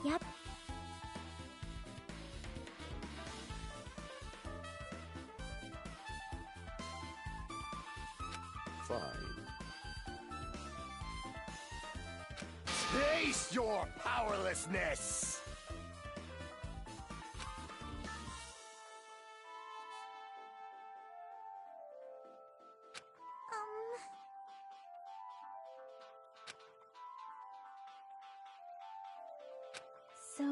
Yep. Fine. Taste your powerlessness! So...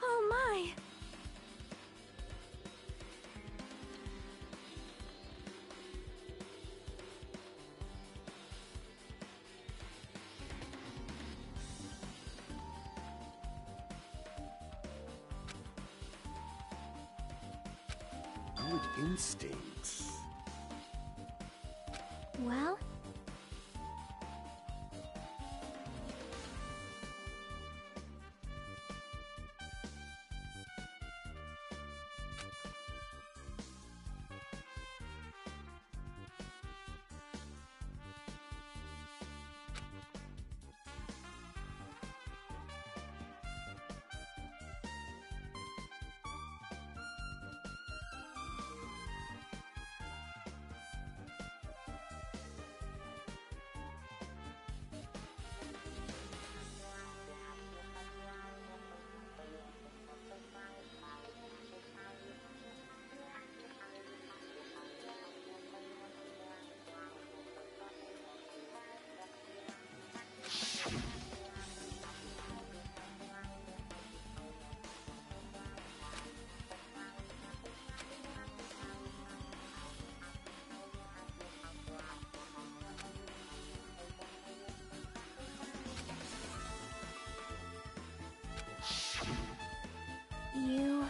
Oh my! Good instincts. Well... You...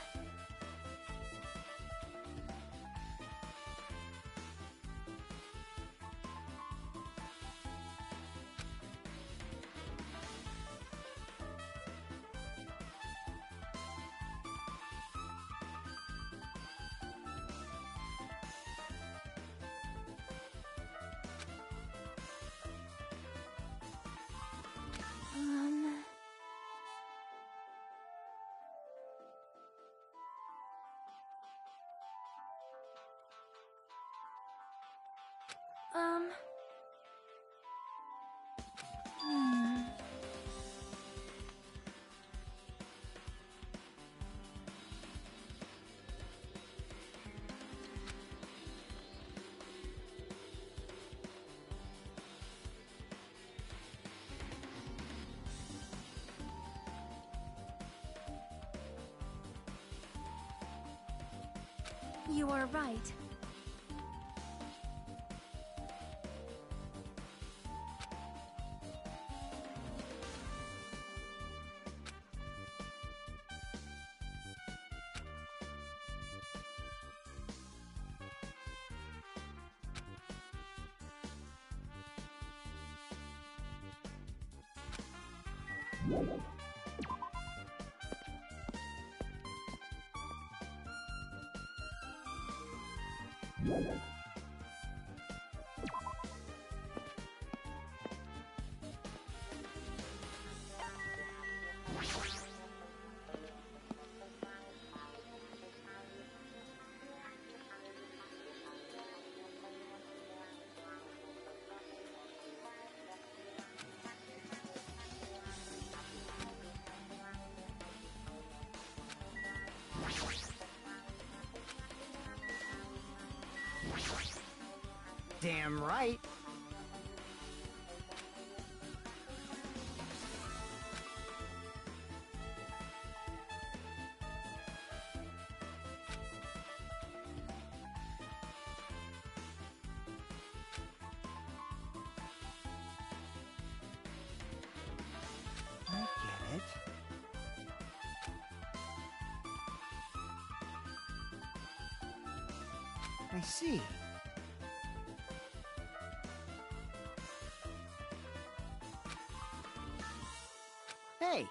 Um... Um... Hmm... You are right. Damn right. I get it. I see. Hey!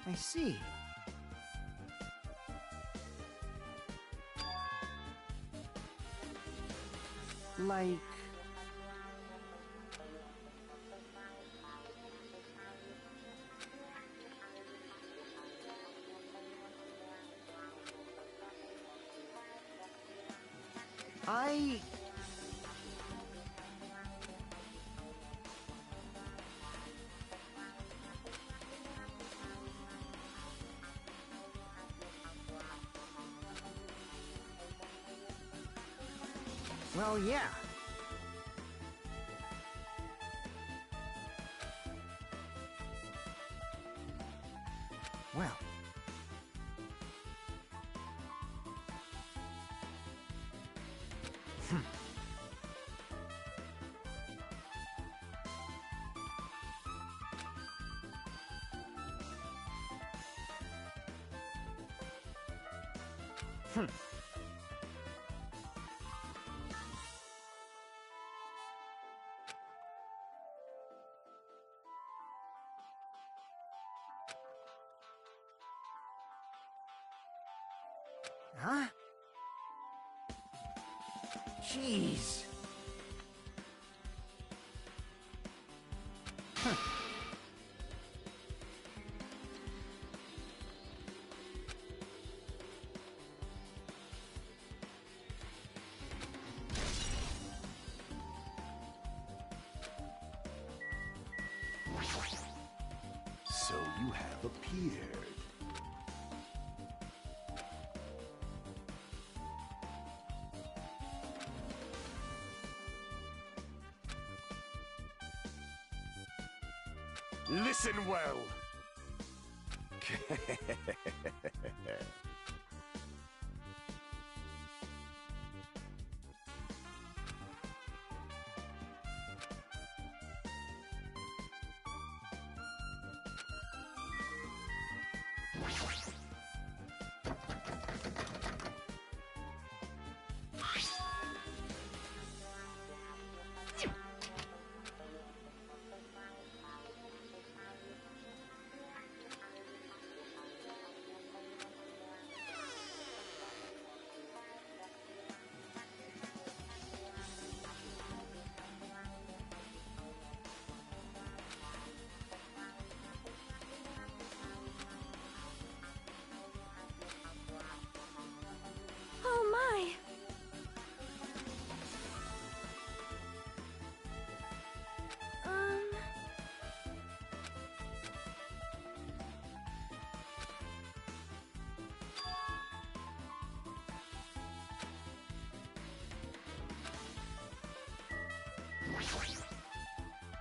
I see. Like... I... Well, yeah. Well. Huh? Jeez. So you have appeared. Listen well. Oh my!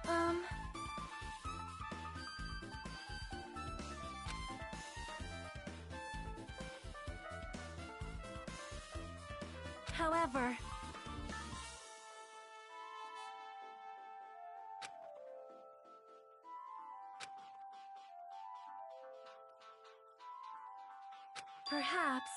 Um... However... Perhaps...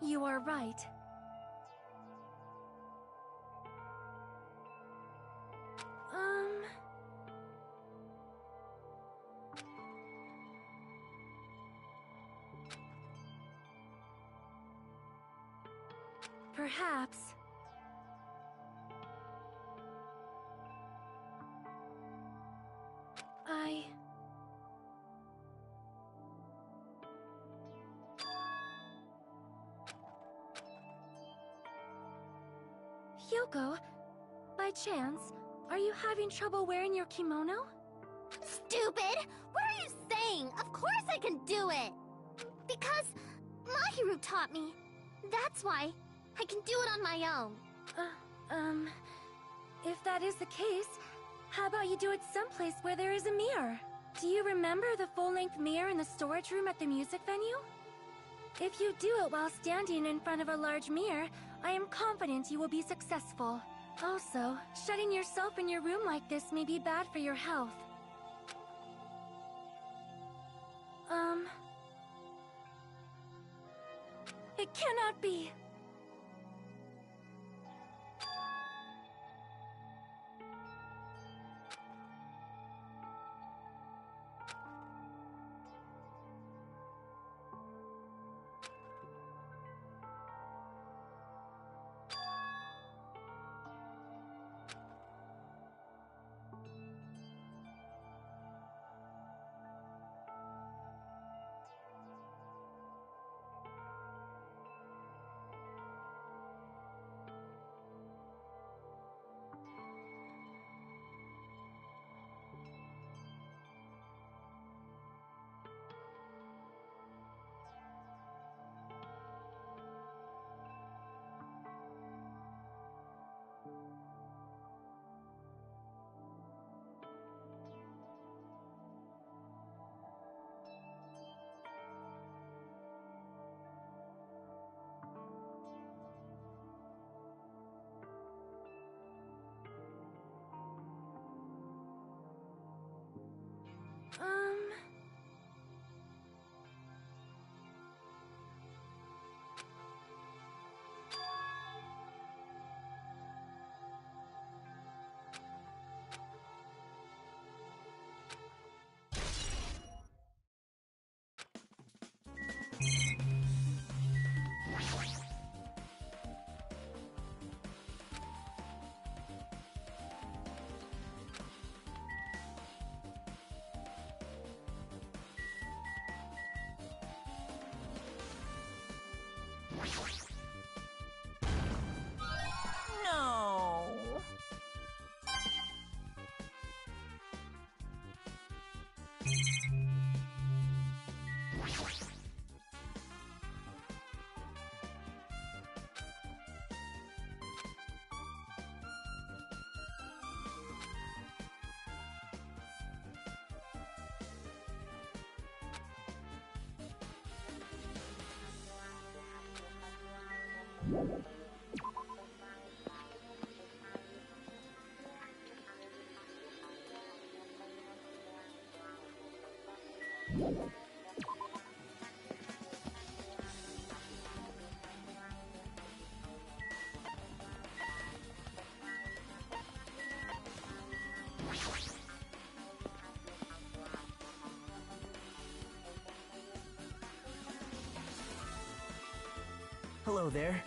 You are right. Perhaps... I... Hyoko, by chance, are you having trouble wearing your kimono? Stupid! What are you saying? Of course I can do it! Because Mahiru taught me. That's why I can do it on my own. If that is the case, how about you do it someplace where there is a mirror? Do you remember the full-length mirror in the storage room at the music venue? If you do it while standing in front of a large mirror, I am confident you will be successful. Also, shutting yourself in your room like this may be bad for your health. It cannot be! No. Hello there.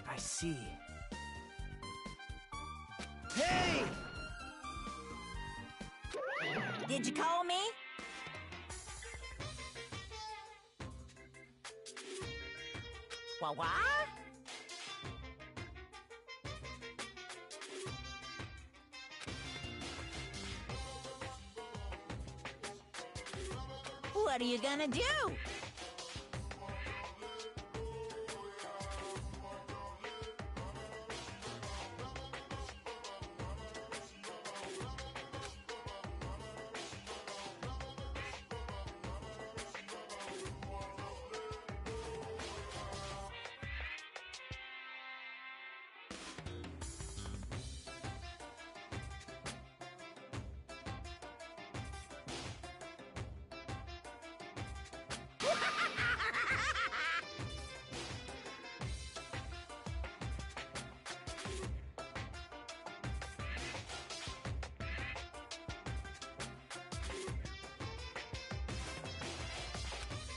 I see. Hey! Did you call me? What? What are you gonna do?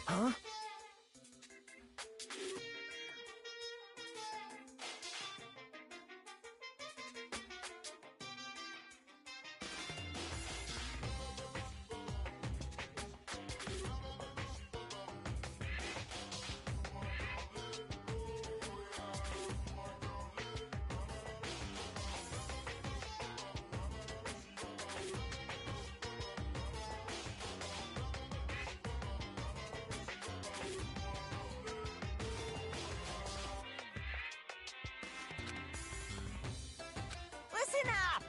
Huh? Listen up!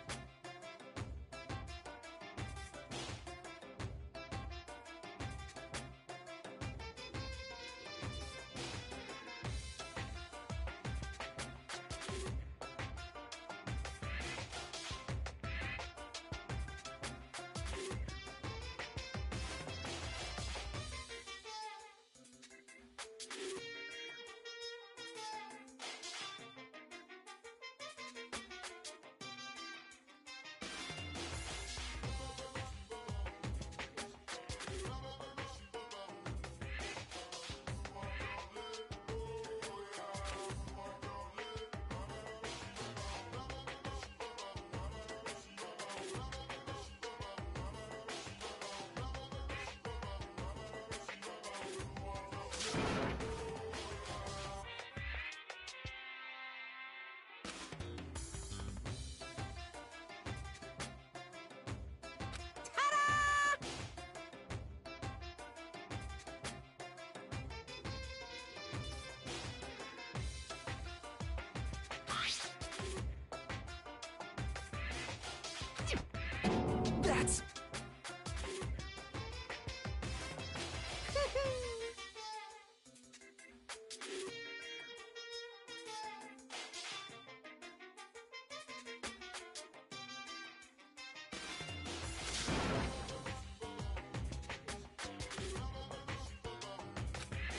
That's...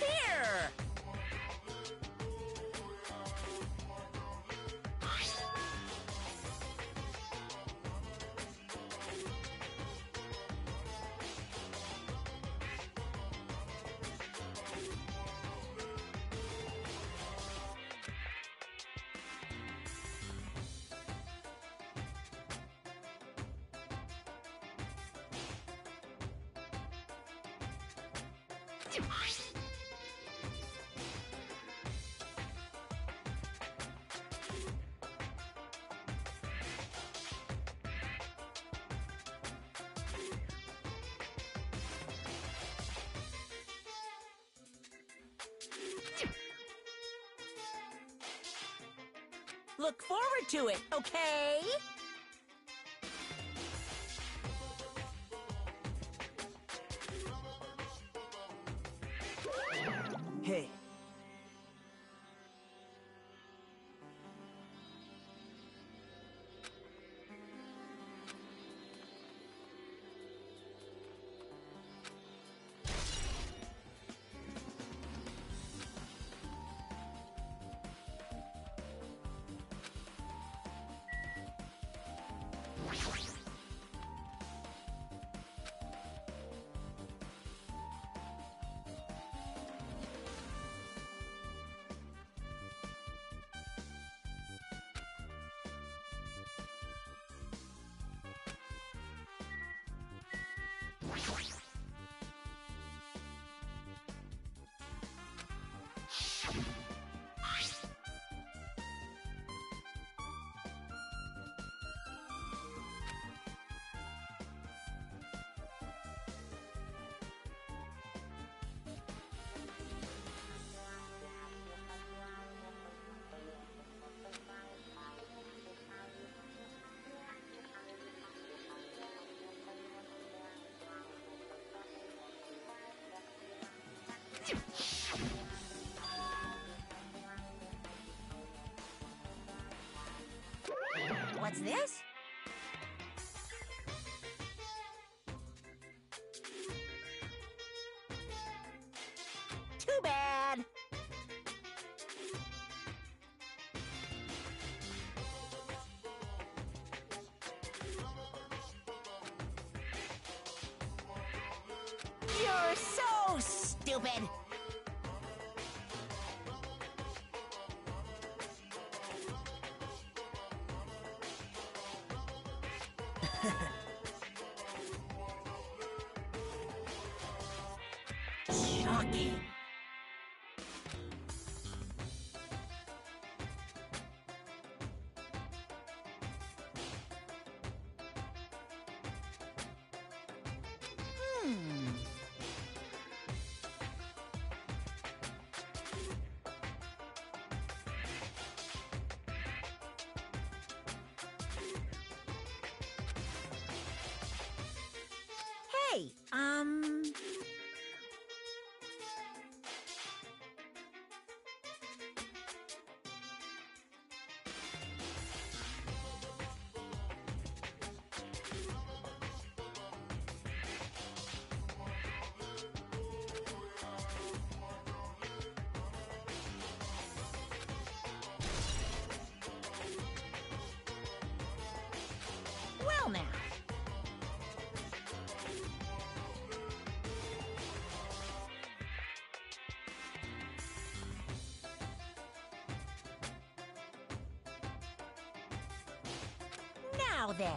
Here! Look forward to it, okay? Hey. What's this? Too bad. You're so stupid. Shocking. Hey, well now. Now then.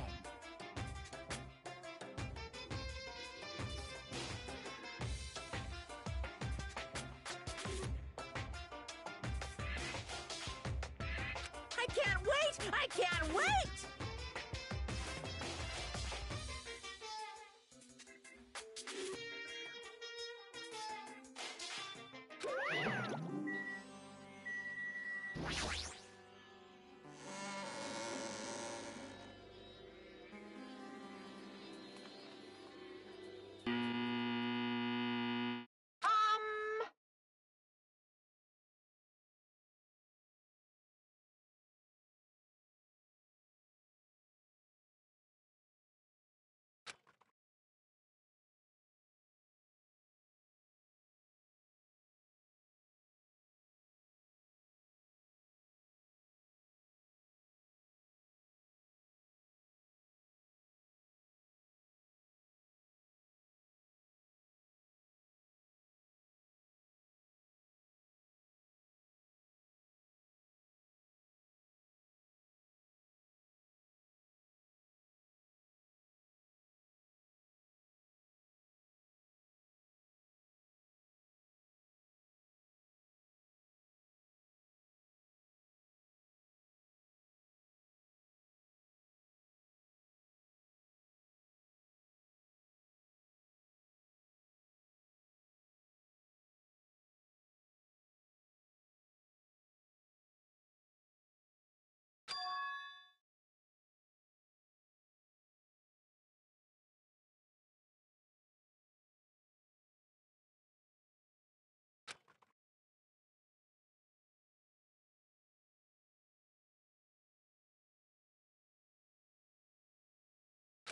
I can't wait! I can't wait!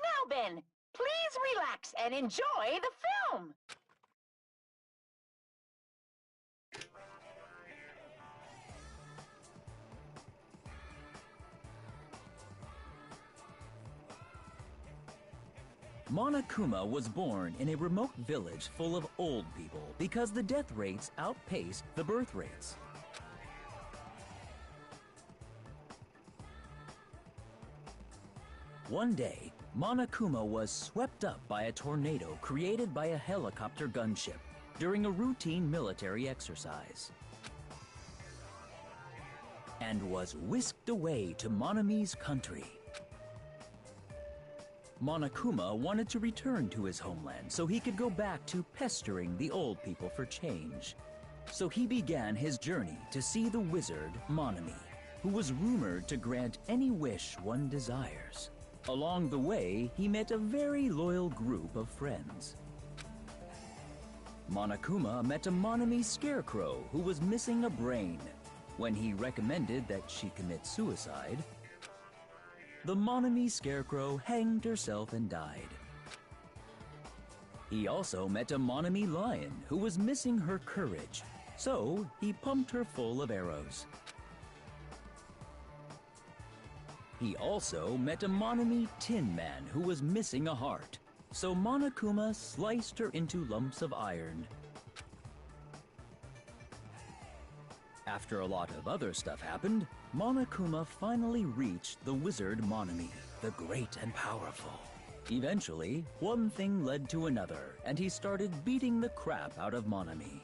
Now, Ben, please relax and enjoy the film. Monokuma was born in a remote village full of old people because the death rates outpaced the birth rates. One day, Monokuma was swept up by a tornado created by a helicopter gunship during a routine military exercise, and was whisked away to Monami's country. Monokuma wanted to return to his homeland so he could go back to pestering the old people for change. So he began his journey to see the wizard Monami, who was rumored to grant any wish one desires. Along the way, he met a very loyal group of friends. Monokuma met a Monami scarecrow who was missing a brain. When he recommended that she commit suicide, the Monami Scarecrow hanged herself and died. He also met a Monami Lion who was missing her courage, so he pumped her full of arrows. He also met a Monami Tin Man who was missing a heart, so Monokuma sliced her into lumps of iron. After a lot of other stuff happened, Monokuma finally reached the wizard Monami, the great and powerful. Eventually, one thing led to another, and he started beating the crap out of Monami.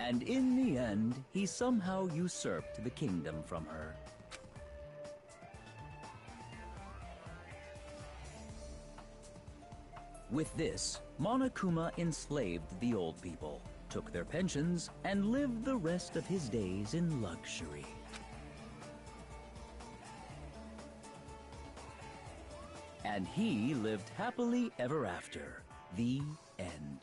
And in the end, he somehow usurped the kingdom from her. With this, Monokuma enslaved the old people, took their pensions, and lived the rest of his days in luxury. And he lived happily ever after. The end.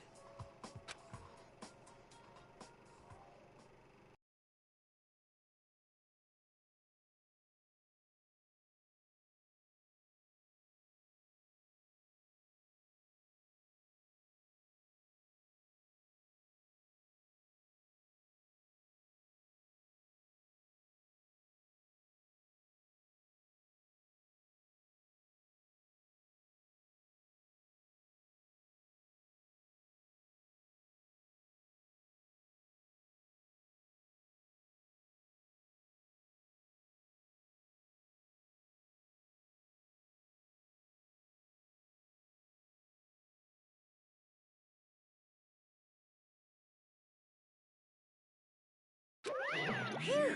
Phew!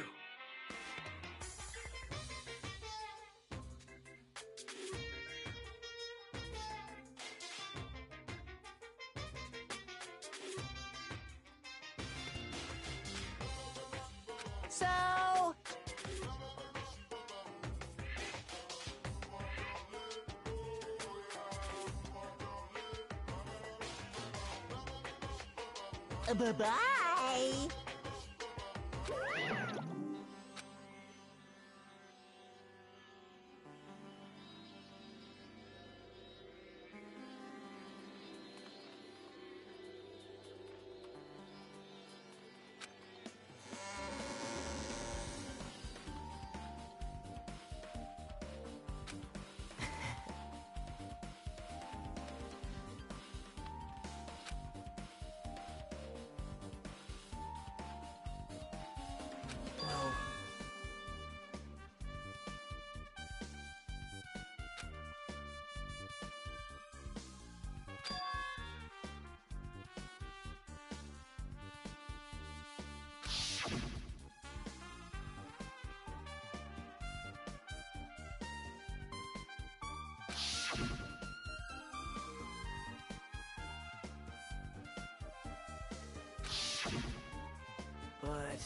So... Bye-bye! But...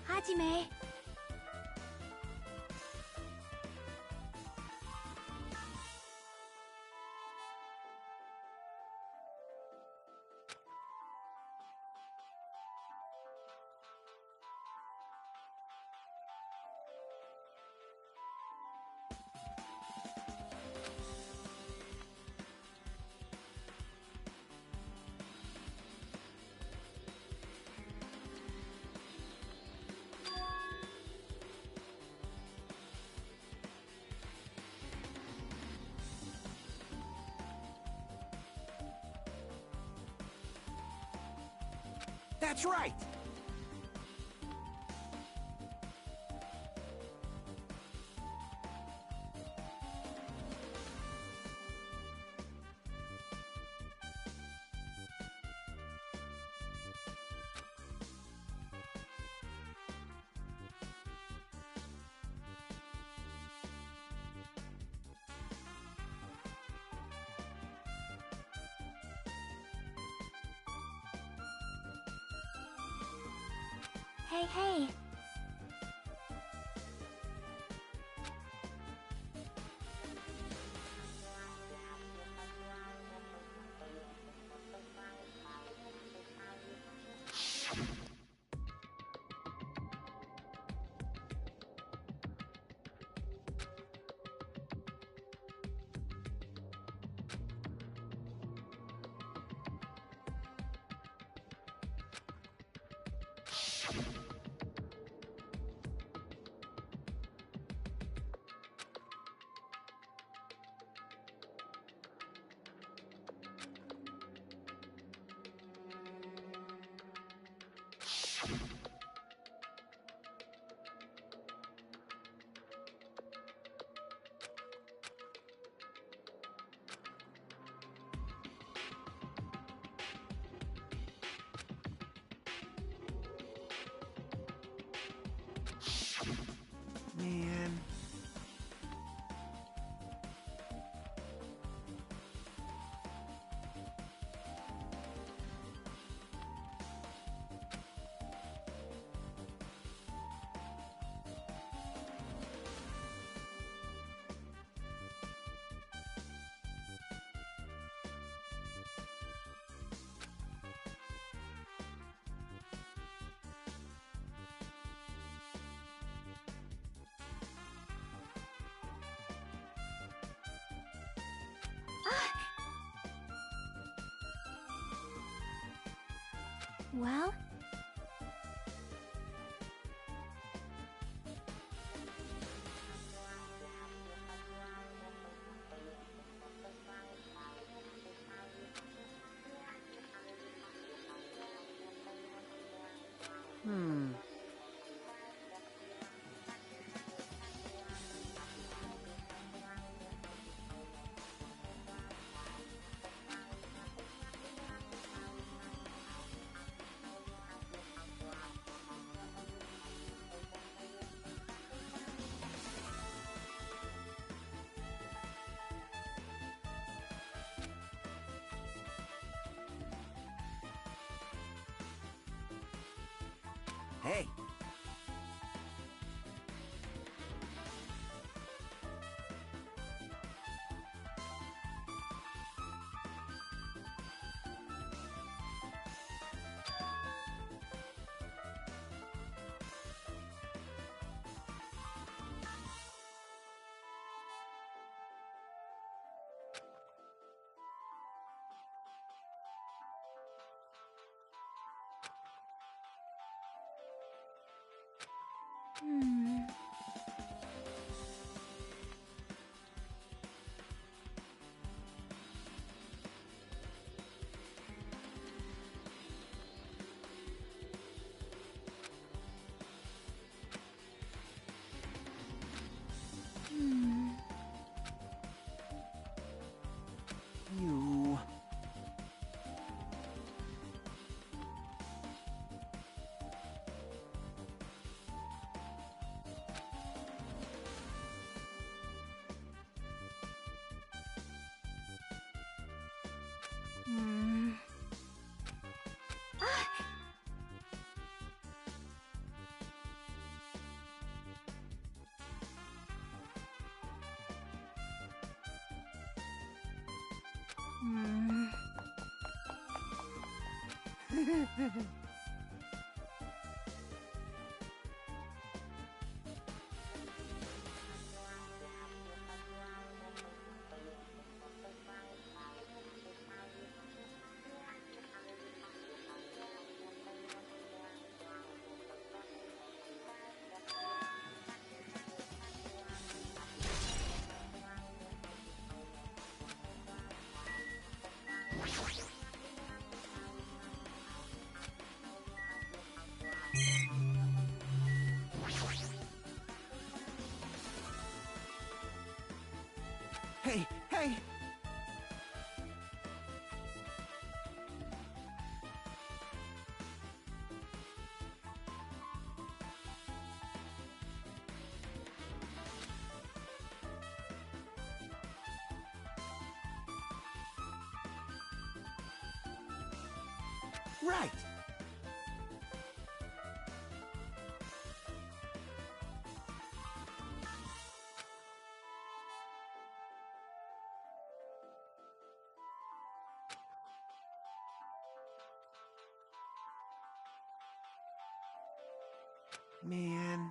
Hajime. That's right! Hey, hey. Man. Well? Hey. You... Right! Man.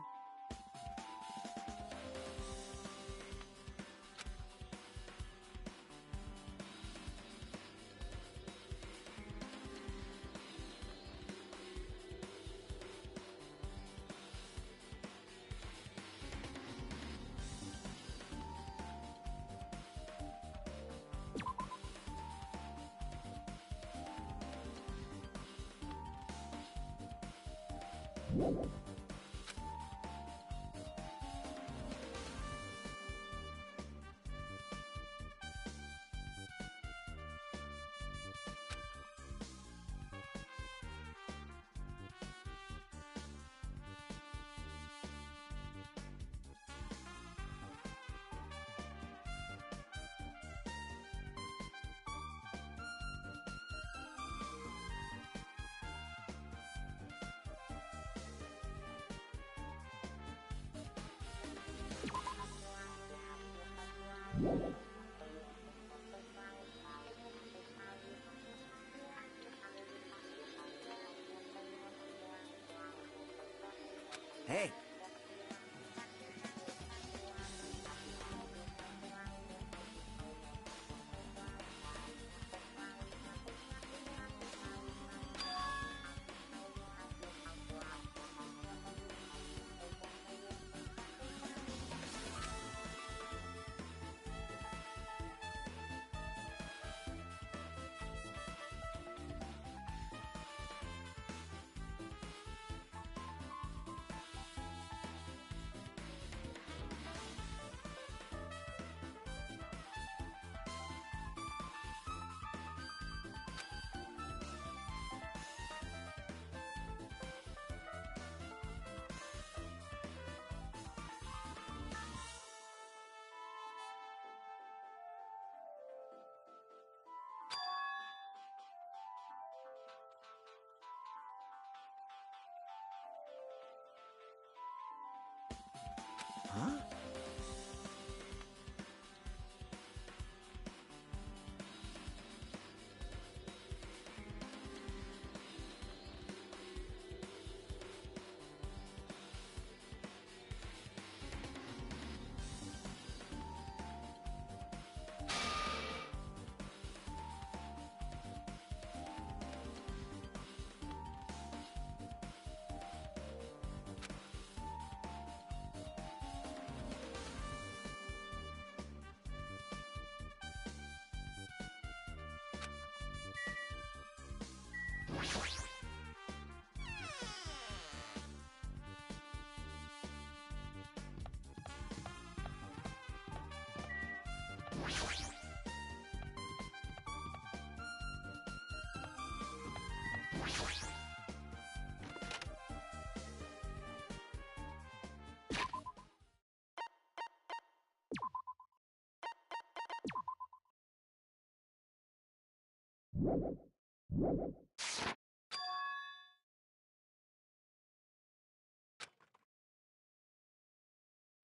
Hey! Huh?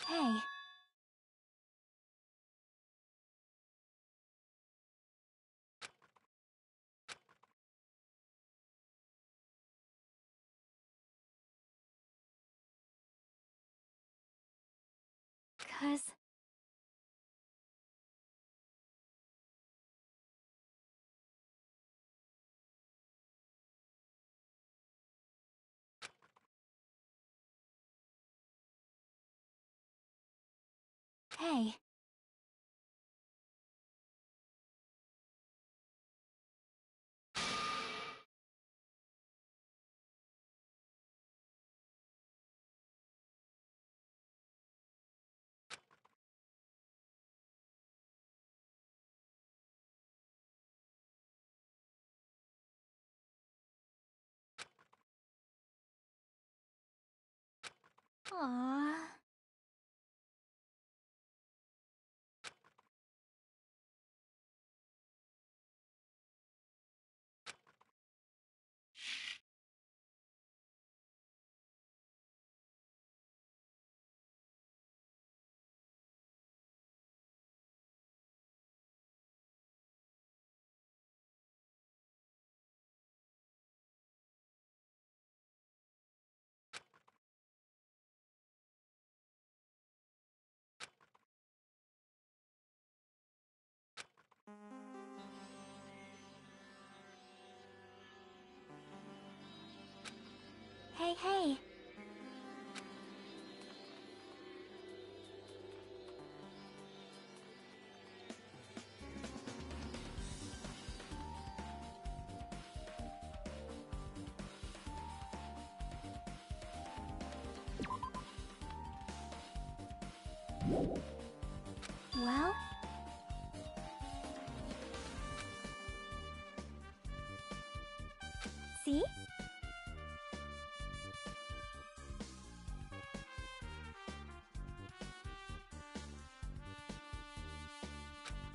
Hey. 'Cause... Hey. Aww. Hey. Well? See?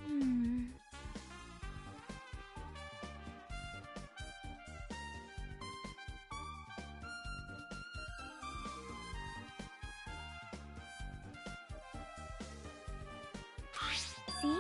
Hmm. See?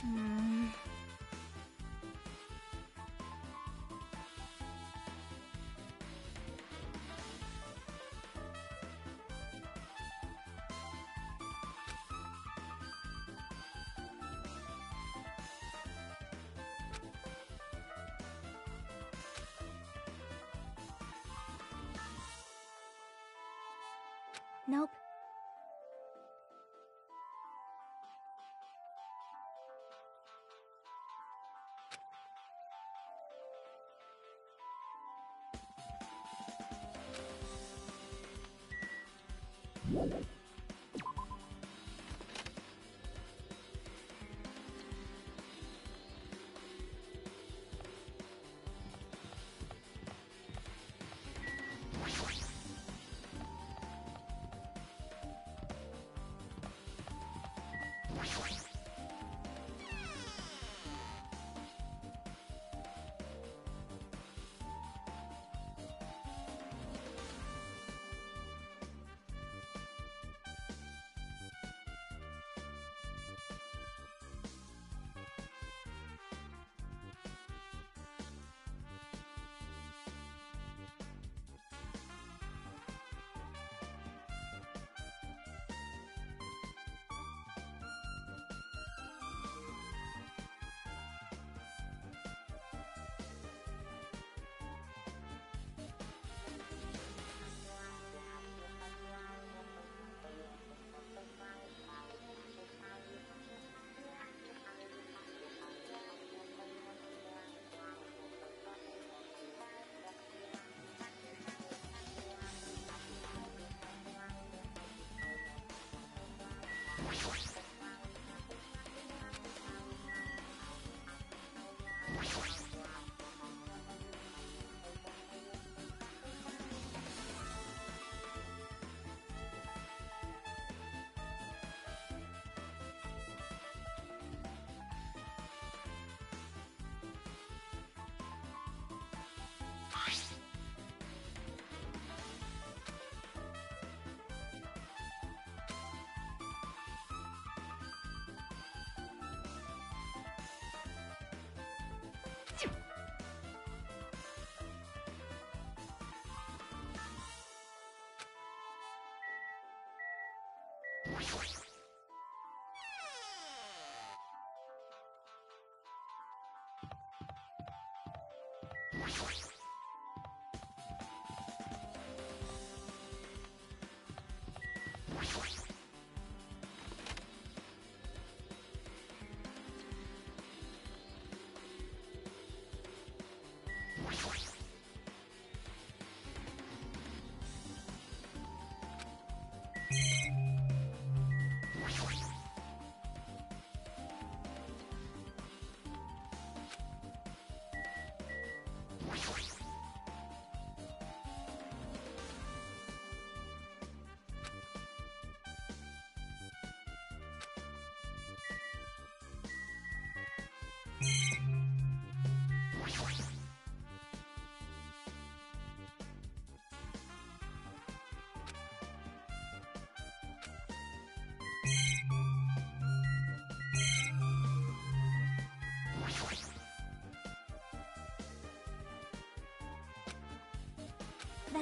Hmm. Nope.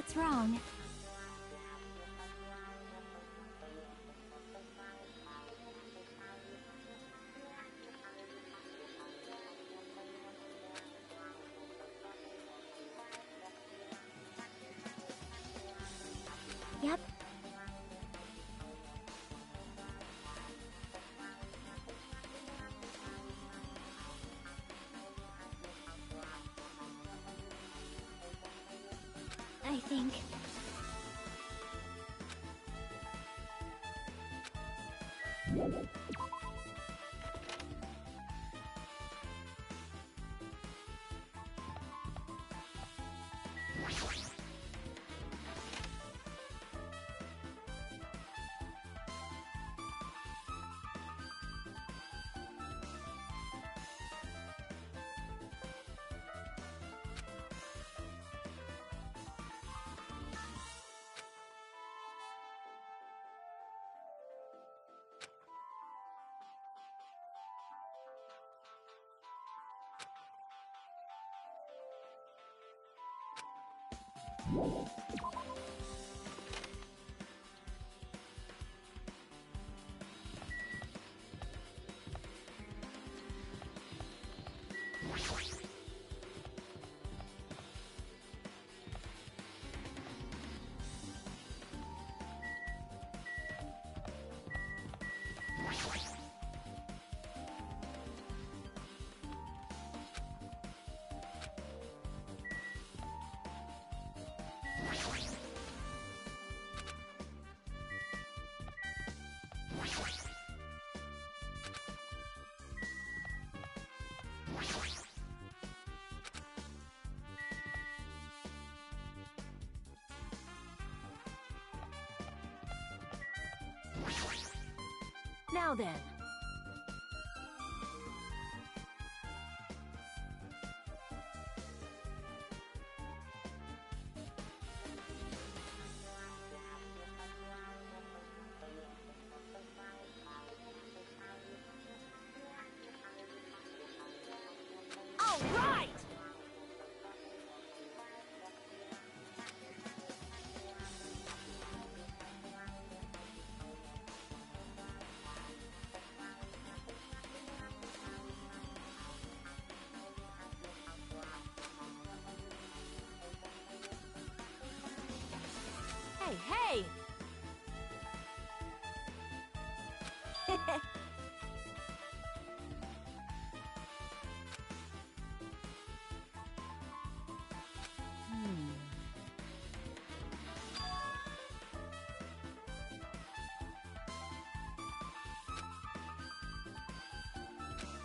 What's wrong? Yep. I think... Now then. All right! Hey, hey!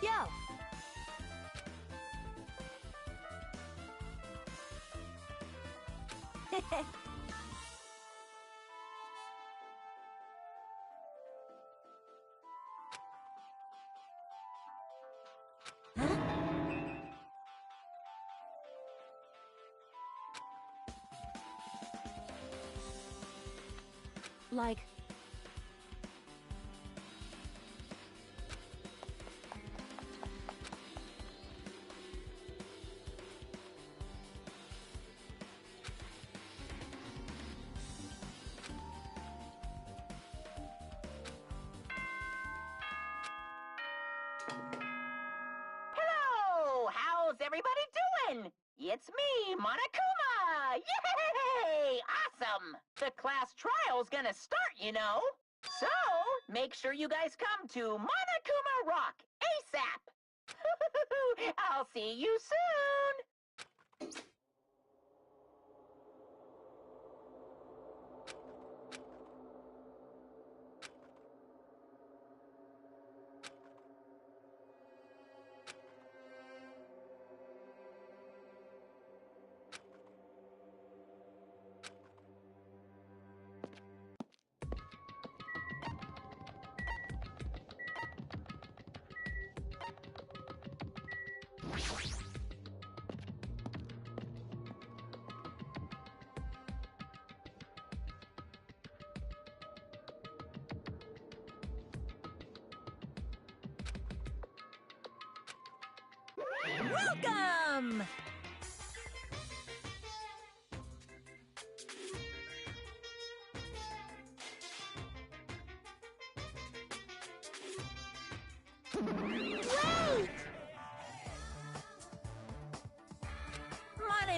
Yo! Huh? Like... Hello! How's everybody doing? It's me, Monokuma! Yay! Awesome! The class trial's gonna start, you know. So, make sure you guys come to Monokuma Rock ASAP! I'll see you soon! Welcome!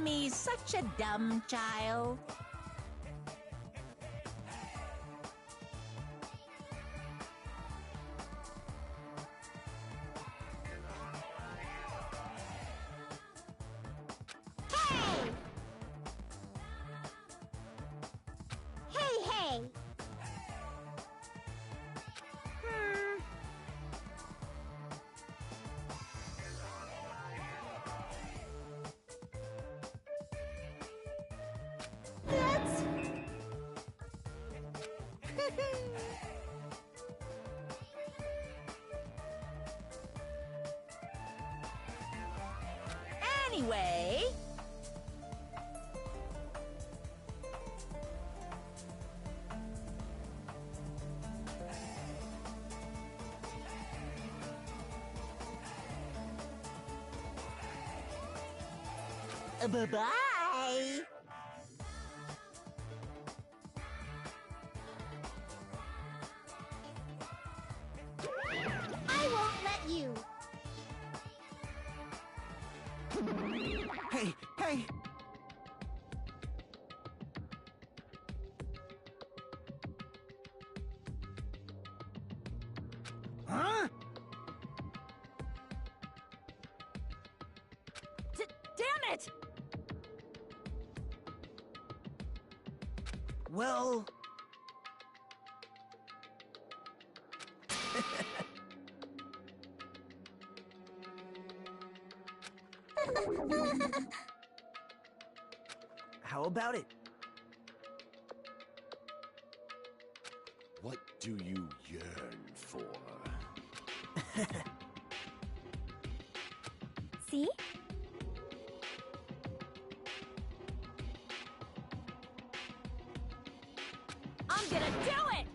Monomy's such a dumb child. Hey! Hey, hey! That's... Anyway... Bye-bye! I won't let you. Hey, hey! Huh? Damn it! Well... How about it? What do you yearn for? See? I'm gonna do it!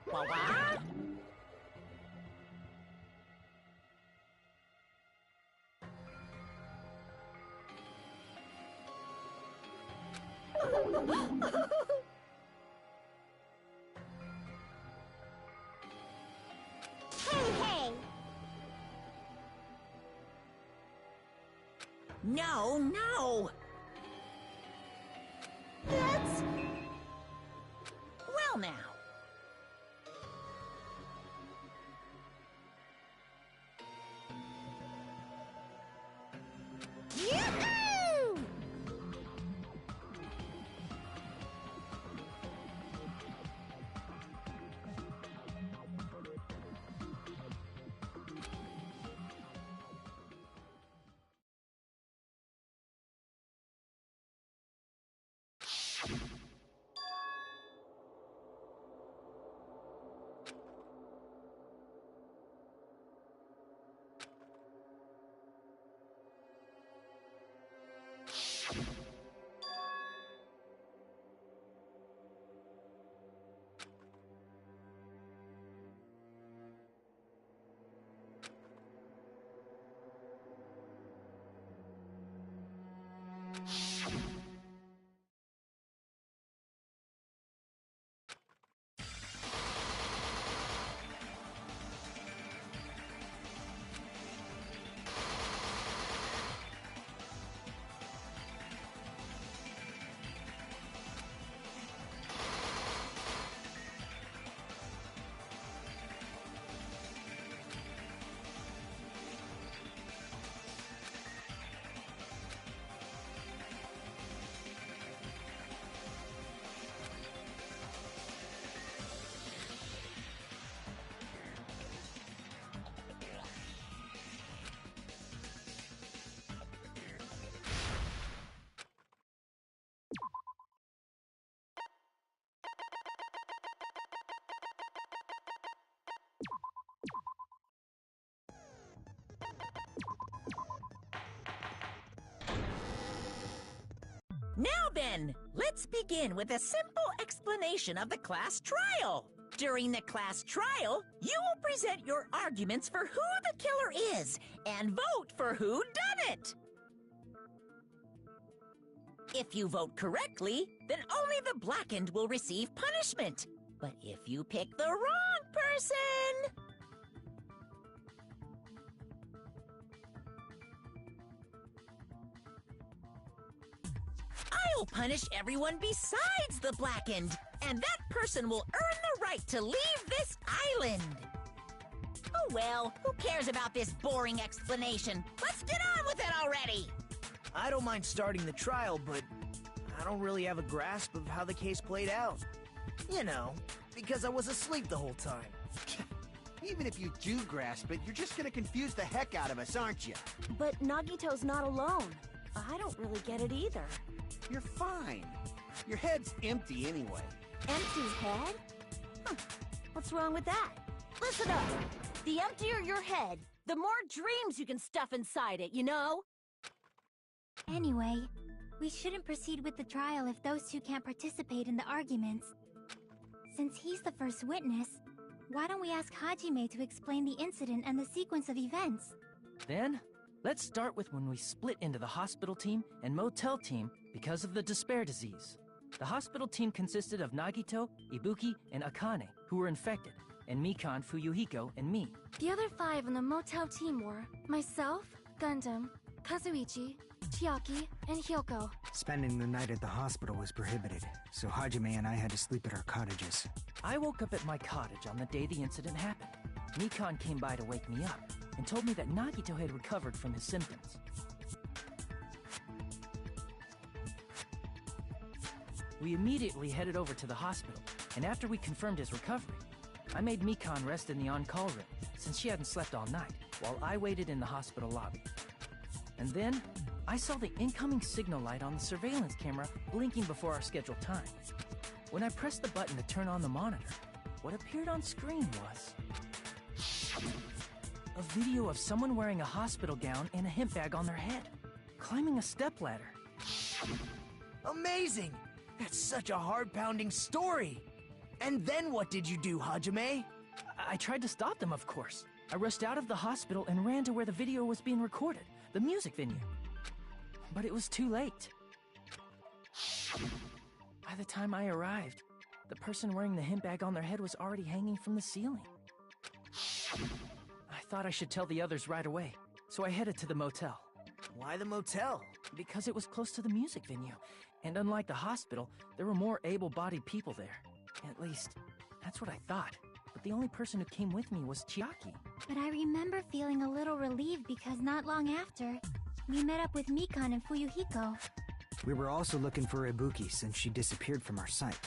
What? Hey, hey! No, no! That's... Well now. Yoo-hoo! Now then, let's begin with a simple explanation of the class trial. During the class trial, you will present your arguments for who the killer is and vote for who done it. If you vote correctly, then only the blackened will receive punishment. But if you pick the wrong person... I'll punish everyone besides the blackened, and that person will earn the right to leave this island. Oh well, who cares about this boring explanation? Let's get on with it already! I don't mind starting the trial, but I don't really have a grasp of how the case played out. You know, because I was asleep the whole time. Even if you do grasp it, you're just gonna confuse the heck out of us, aren't you? But Nagito's not alone. I don't really get it either. You're fine. Your head's empty anyway. Empty head? Huh. What's wrong with that? Listen up! The emptier your head, the more dreams you can stuff inside it, you know? Anyway, we shouldn't proceed with the trial if those two can't participate in the arguments. Since he's the first witness, why don't we ask Hajime to explain the incident and the sequence of events? Then, let's start with when we split into the hospital team and motel team because of the despair disease. The hospital team consisted of Nagito, Ibuki, and Akane, who were infected, and Mikan, Fuyuhiko, and me. The other 5 on the motel team were myself, Gundam, Kazuichi, Chiaki, and Hyoko. Spending the night at the hospital was prohibited, so Hajime and I had to sleep at our cottages. I woke up at my cottage on the day the incident happened. Mikan came by to wake me up and told me that Nagito had recovered from his symptoms. We immediately headed over to the hospital, and after we confirmed his recovery, I made Mikan rest in the on-call room, since she hadn't slept all night, while I waited in the hospital lobby. And then, I saw the incoming signal light on the surveillance camera blinking before our scheduled time. When I pressed the button to turn on the monitor, what appeared on screen was a video of someone wearing a hospital gown and a hemp bag on their head, climbing a stepladder. Amazing! That's such a heart-pounding story! And then what did you do, Hajime? I tried to stop them, of course. I rushed out of the hospital and ran to where the video was being recorded, the music venue. But it was too late. By the time I arrived, the person wearing the hemp bag on their head was already hanging from the ceiling. I thought I should tell the others right away, so I headed to the motel. Why the motel? Because it was close to the music venue, and unlike the hospital, there were more able-bodied people there. At least, that's what I thought. But the only person who came with me was Chiaki. But I remember feeling a little relieved because not long after, we met up with Mikan and Fuyuhiko. We were also looking for Ibuki since she disappeared from our sight.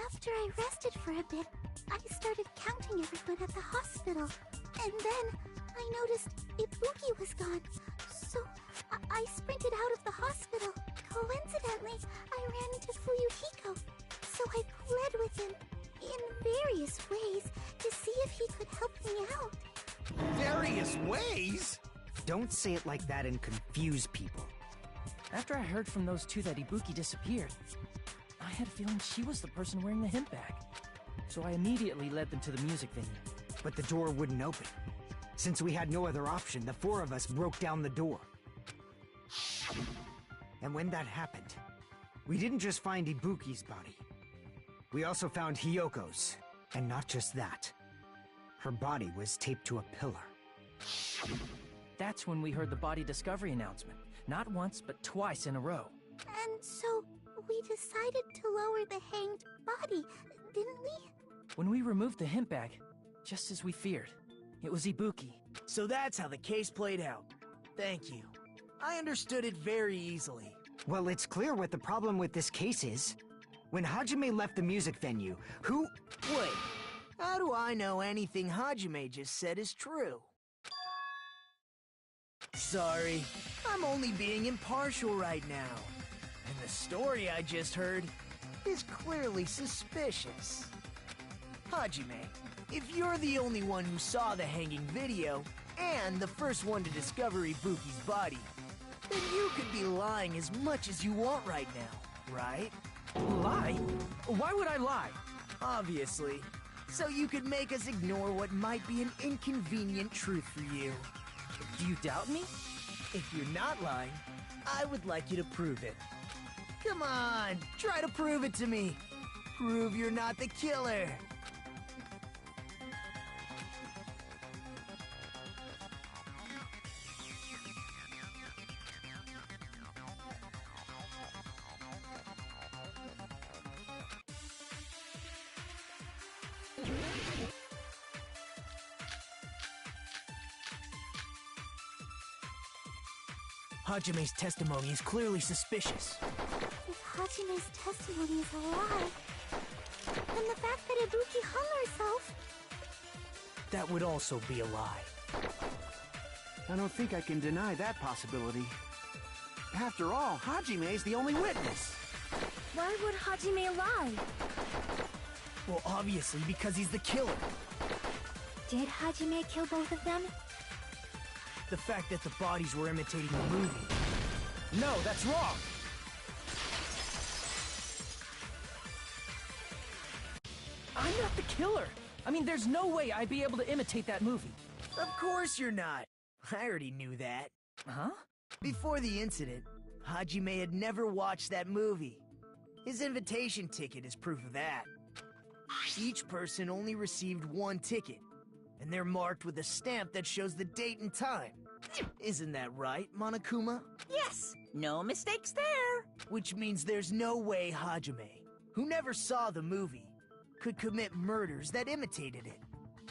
After I rested for a bit, I started counting everyone at the hospital. And then I noticed Ibuki was gone. So I sprinted out of the hospital. Coincidentally, I ran into Fuyuhiko. So I pled with him in various ways to see if he could help me out. Various ways? Don't say it like that and confuse people. After I heard from those two that Ibuki disappeared, I had a feeling she was the person wearing the hemp bag. So I immediately led them to the music venue. But the door wouldn't open. Since we had no other option, the 4 of us broke down the door. And when that happened, we didn't just find Ibuki's body. We also found Hyoko's. And not just that. Her body was taped to a pillar. That's when we heard the body discovery announcement. Not once, but twice in a row. And so we decided to lower the hanged body, didn't we? When we removed the hemp bag, just as we feared, it was Ibuki. So that's how the case played out. Thank you. I understood it very easily. Well, it's clear what the problem with this case is. When Hajime left the music venue, who... Wait, how do I know anything Hajime just said is true? Sorry, I'm only being impartial right now. And the story I just heard is clearly suspicious. Hajime, if you're the only one who saw the hanging video, and the first one to discover Ibuki's body, then you could be lying as much as you want right now. right? Lie? Why would I lie? Obviously. So you could make us ignore what might be an inconvenient truth for you. Do you doubt me? If you're not lying, I would like you to prove it. Come on, try to prove it to me. Prove you're not the killer. Hajime's testimony is clearly suspicious. If Hajime's testimony is a lie, then the fact that Ibuki hung herself... That would also be a lie. I don't think I can deny that possibility. After all, Hajime is the only witness. Why would Hajime lie? Well, obviously because he's the killer. Did Hajime kill both of them? The fact that the bodies were imitating the movie. No, that's wrong! I'm not the killer! I mean, there's no way I'd be able to imitate that movie. Of course you're not. I already knew that. Huh? Before the incident, Hajime had never watched that movie. His invitation ticket is proof of that. Each person only received one ticket, and they're marked with a stamp that shows the date and time. Isn't that right, Monokuma? Yes, no mistakes there. Which means there's no way Hajime, who never saw the movie, could commit murders that imitated it.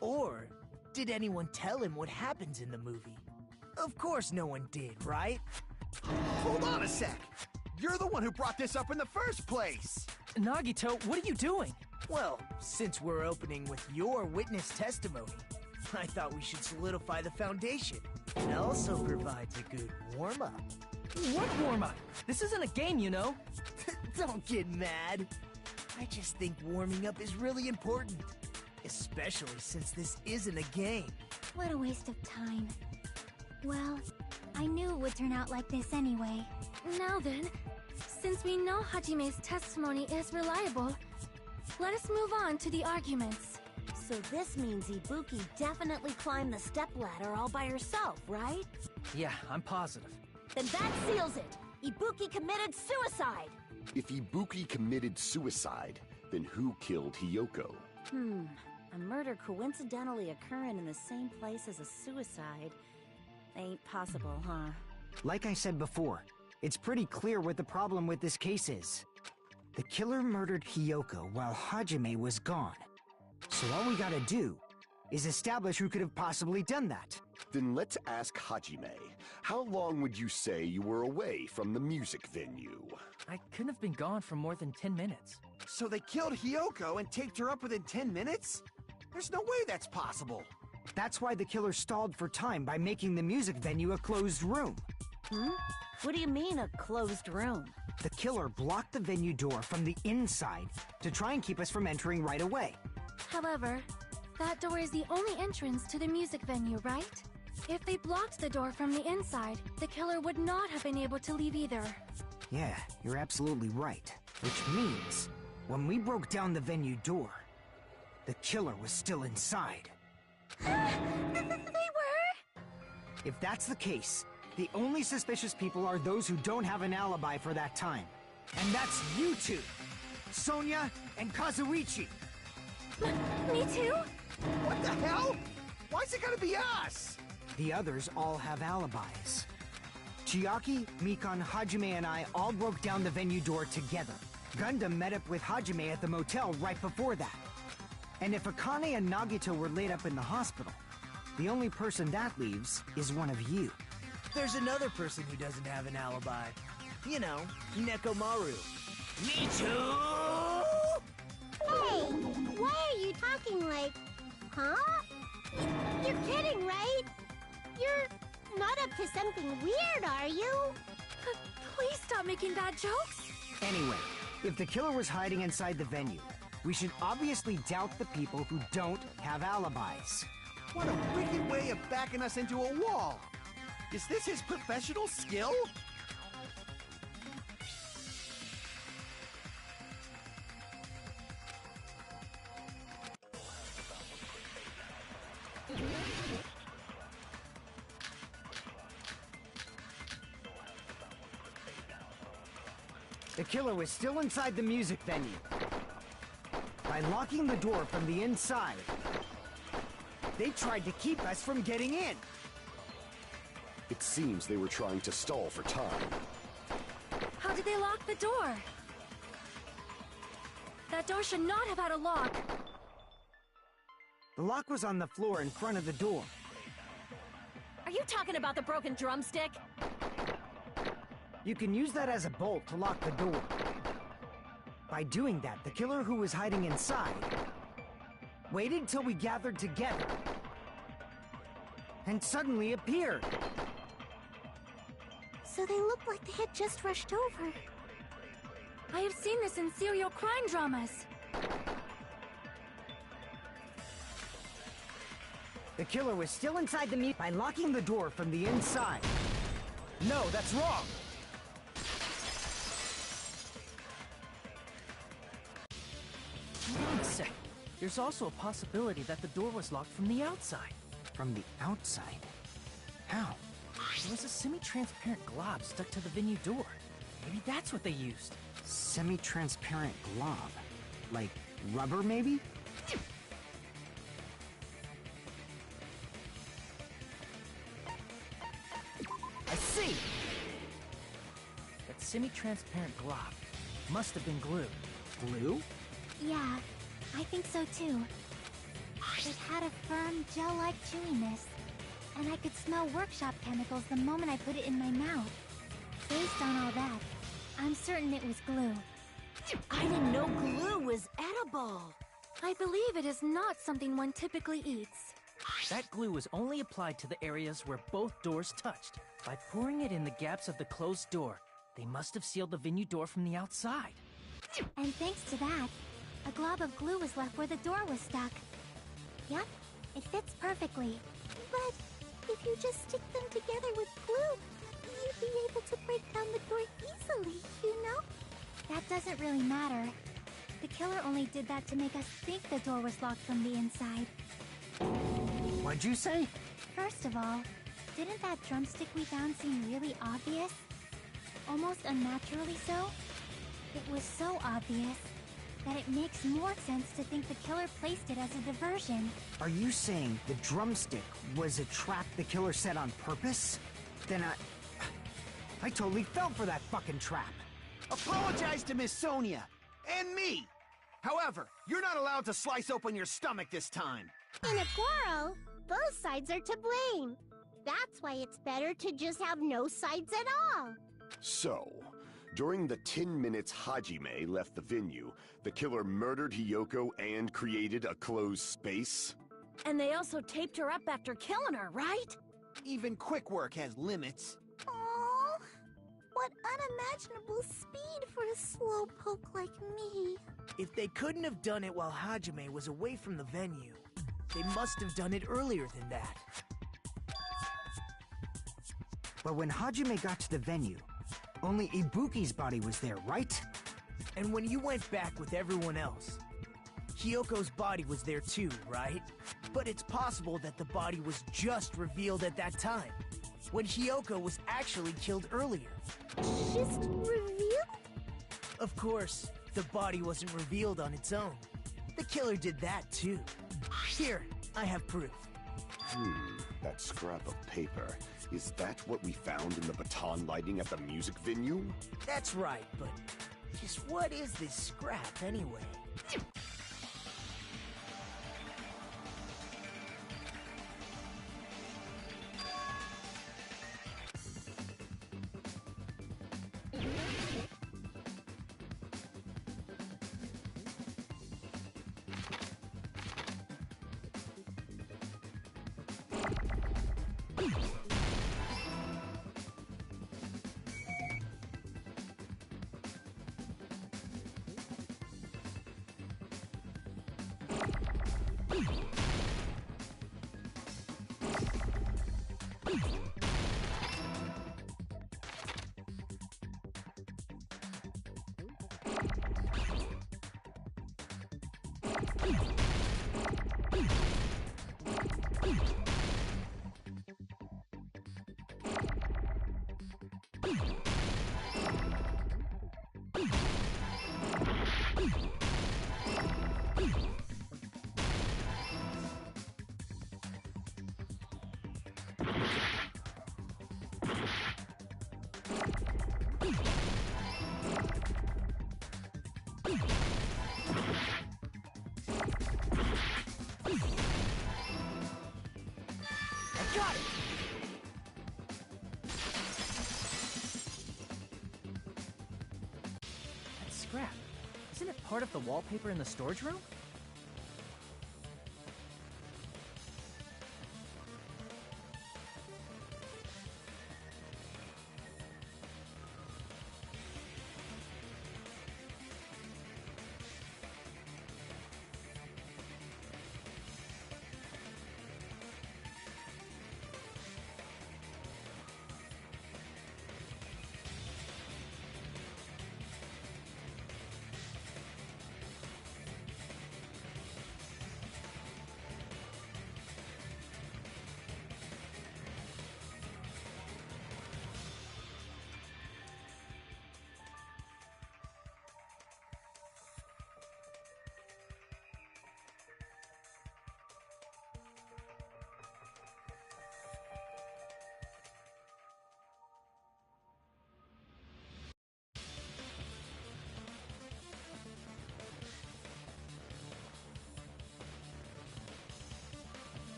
Or did anyone tell him what happens in the movie? Of course no one did, right? Hold on a sec! You're the one who brought this up in the first place! Nagito, what are you doing? Well, since we're opening with your witness testimony, I thought we should solidify the foundation. It also provides a good warm-up. What warm-up? This isn't a game, you know. Don't get mad. I just think warming up is really important. Especially since this isn't a game. What a waste of time. Well, I knew it would turn out like this anyway. Now then, since we know Hajime's testimony is reliable, let us move on to the arguments. So this means Ibuki definitely climbed the stepladder all by herself, right? Yeah, I'm positive. Then that seals it! Ibuki committed suicide! If Ibuki committed suicide, then who killed Hiyoko? A murder coincidentally occurring in the same place as a suicide ain't possible, huh? Like I said before, it's pretty clear what the problem with this case is. The killer murdered Hiyoko while Hajime was gone. So all we gotta do is establish who could have possibly done that. Then let's ask Hajime. How long would you say you were away from the music venue? I couldn't have been gone for more than 10 minutes. So they killed Hiyoko and taped her up within 10 minutes? There's no way that's possible. That's why the killer stalled for time by making the music venue a closed room. What do you mean, a closed room? The killer blocked the venue door from the inside to try and keep us from entering right away. However, that door is the only entrance to the music venue, right? If they blocked the door from the inside, the killer would not have been able to leave either. Yeah, you're absolutely right. Which means, when we broke down the venue door, the killer was still inside. They were? If that's the case, the only suspicious people are those who don't have an alibi for that time. And that's you two! Sonia and Kazuichi! Me too? What the hell? Why's it gotta be us? The others all have alibis. Chiaki, Mikan, Hajime, and I all broke down the venue door together. Gundam met up with Hajime at the motel right before that. And if Akane and Nagito were laid up in the hospital, the only person that leaves is one of you. There's another person who doesn't have an alibi. You know, Nekomaru. Me too! Hey, why are you talking like... Huh? You're kidding, right? You're not up to something weird, are you? Please stop making bad jokes. Anyway, if the killer was hiding inside the venue, we should obviously doubt the people who don't have alibis. What a wicked way of backing us into a wall! Is this his professional skill? The killer was still inside the music venue. By locking the door from the inside, they tried to keep us from getting in. It seems they were trying to stall for time. How did they lock the door? That door should not have had a lock. The lock was on the floor in front of the door. Are you talking about the broken drumstick? You can use that as a bolt to lock the door. By doing that, the killer who was hiding inside waited till we gathered together and suddenly appeared. So they looked like they had just rushed over. I have seen this in serial crime dramas. The killer was still inside the by locking the door from the inside. No, that's wrong! Hold on a sec. There's also a possibility that the door was locked from the outside. From the outside? How? There was a semi-transparent glob stuck to the venue door. Maybe that's what they used. Semi-transparent glob? Like rubber, maybe? I see! That semi-transparent glob must have been glue. Glue? Yeah, I think so too. It had a firm, gel-like chewiness, and I could smell workshop chemicals the moment I put it in my mouth. Based on all that, I'm certain it was glue. I didn't know glue was edible. I believe it is not something one typically eats. That glue was only applied to the areas where both doors touched. By pouring it in the gaps of the closed door, they must have sealed the venue door from the outside. And thanks to that, a glob of glue was left where the door was stuck. Yep, it fits perfectly. But if you just stick them together with glue, you'd be able to break down the door easily, you know? That doesn't really matter. The killer only did that to make us think the door was locked from the inside. What'd you say? First of all, didn't that drumstick we found seem really obvious? Almost unnaturally so? It was so obvious that it makes more sense to think the killer placed it as a diversion. Are you saying the drumstick was a trap the killer set on purpose? Then I totally fell for that fucking trap. Apologize to Miss Sonia. And me. However, you're not allowed to slice open your stomach this time. In a quarrel, both sides are to blame. That's why it's better to just have no sides at all. So, during the 10 minutes Hajime left the venue, the killer murdered Hiyoko and created a closed space? And they also taped her up after killing her, right? Even quick work has limits. Oh, what unimaginable speed for a slowpoke like me. If they couldn't have done it while Hajime was away from the venue, they must have done it earlier than that. But when Hajime got to the venue, only Ibuki's body was there, right? And when you went back with everyone else, Hiyoko's body was there too, right? But it's possible that the body was just revealed at that time, when Hiyoko was actually killed earlier. Just revealed? Of course, the body wasn't revealed on its own. The killer did that too. Here, I have proof. That scrap of paper. Is that what we found in the baton lighting at the music venue? That's right, but just what is this scrap anyway? I got it! That's scrap. Isn't it part of the wallpaper in the storage room?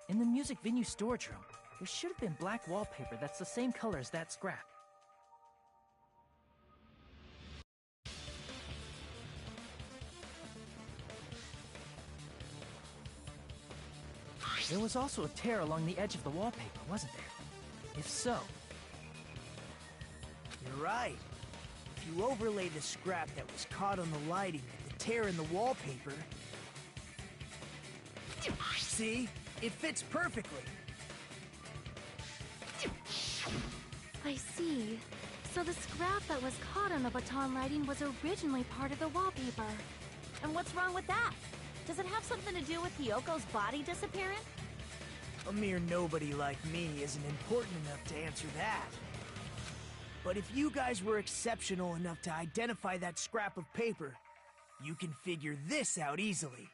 In the music venue storage room, there should have been black wallpaper that's the same color as that scrap. There was also a tear along the edge of the wallpaper, wasn't there? If so... You're right. If you overlay the scrap that was caught on the lighting with the tear in the wallpaper... See? It fits perfectly. I see. So the scrap that was caught on the baton lighting was originally part of the wallpaper. And what's wrong with that? Does it have something to do with Hiyoko's body disappearing? A mere nobody like me isn't important enough to answer that. But if you guys were exceptional enough to identify that scrap of paper, you can figure this out easily.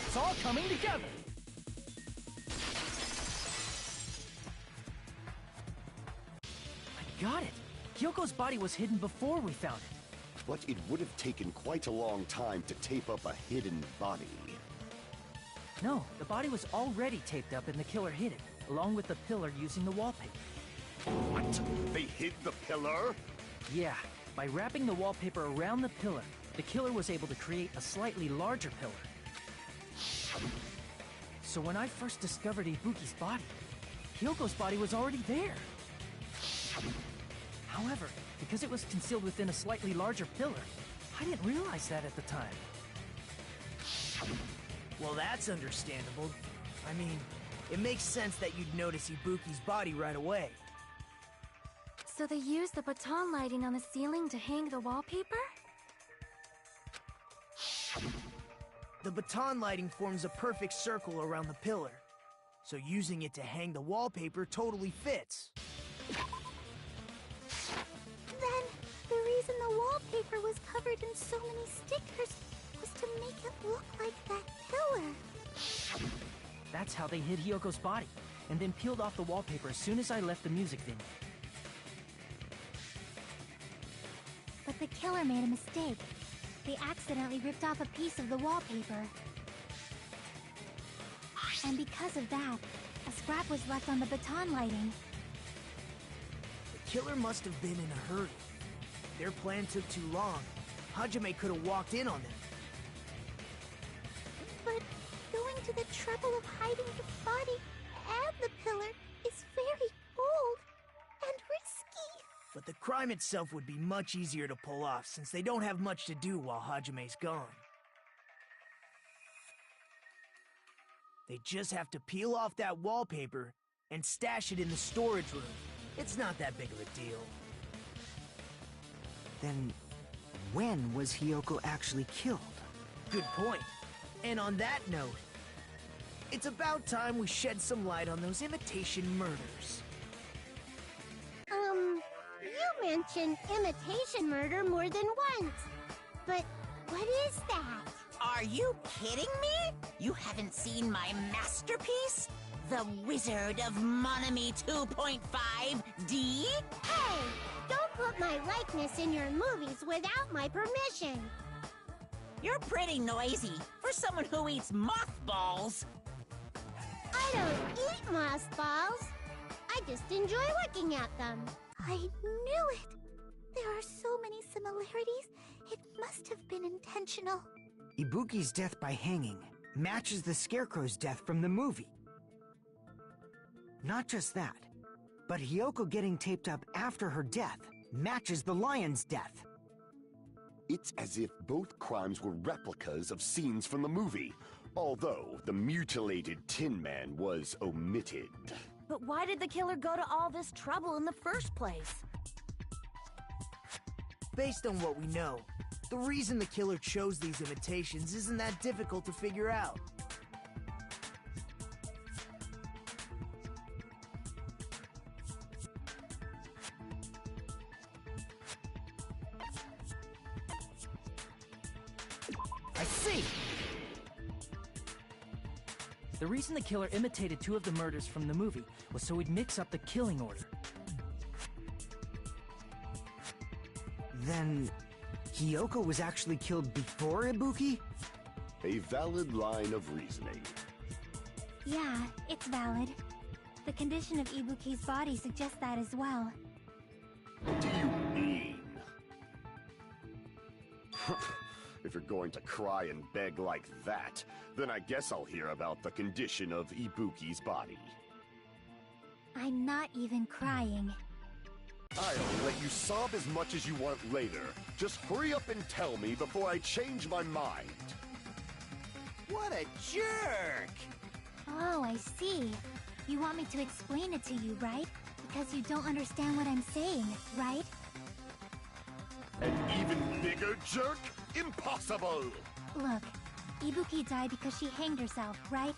It's all coming together! I got it! Hyoko's body was hidden before we found it. But it would have taken quite a long time to tape up a hidden body. No, the body was already taped up and the killer hid it, along with the pillar using the wallpaper. What? They hid the pillar? Yeah, by wrapping the wallpaper around the pillar, the killer was able to create a slightly larger pillar. So when I first discovered Ibuki's body, Hyoko's body was already there. However, because it was concealed within a slightly larger pillar, I didn't realize that at the time. Well, that's understandable. I mean, it makes sense that you'd notice Ibuki's body right away. So they used the baton lighting on the ceiling to hang the wallpaper? The baton lighting forms a perfect circle around the pillar, so using it to hang the wallpaper totally fits. Then, the reason the wallpaper was covered in so many stickers was to make it look like that pillar. That's how they hid Hyoko's body, and then peeled off the wallpaper as soon as I left the music venue. But the killer made a mistake. They accidentally ripped off a piece of the wallpaper. And because of that, a scrap was left on the baton lighting. The killer must have been in a hurry. Their plan took too long. Hajime could have walked in on them. But going to the trouble of hiding the body and the pillar is very bold and risky. But the crime itself would be much easier to pull off since they don't have much to do while Hajime's gone. They just have to peel off that wallpaper and stash it in the storage room. It's not that big of a deal. Then, when was Hyoko actually killed? Good point. And on that note, it's about time we shed some light on those imitation murders. You mentioned imitation murder more than once. But what is that? Are you kidding me? You haven't seen my masterpiece? The Wizard of Monami 2.5D? Hey! Don't put my likeness in your movies without my permission! You're pretty noisy for someone who eats mothballs. I don't eat mothballs. I just enjoy looking at them. I knew it! There are so many similarities, it must have been intentional. Ibuki's death by hanging matches the Scarecrow's death from the movie. Not just that, but Hyoko getting taped up after her death matches the lion's death. It's as if both crimes were replicas of scenes from the movie, although the mutilated Tin Man was omitted. But why did the killer go to all this trouble in the first place? Based on what we know, the reason the killer chose these imitations isn't that difficult to figure out. I see! The reason the killer imitated two of the murders from the movie was so he'd mix up the killing order. Then, Hyoko was actually killed before Ibuki? A valid line of reasoning. Yeah, it's valid. The condition of Ibuki's body suggests that as well. What do you mean? If you're going to cry and beg like that, then I guess I'll hear about the condition of Ibuki's body. I'm not even crying. I'll let you sob as much as you want later. Just hurry up and tell me before I change my mind. What a jerk! Oh, I see. You want me to explain it to you, right? Because you don't understand what I'm saying, right? An even bigger jerk? Impossible! Look, Ibuki died because she hanged herself, right?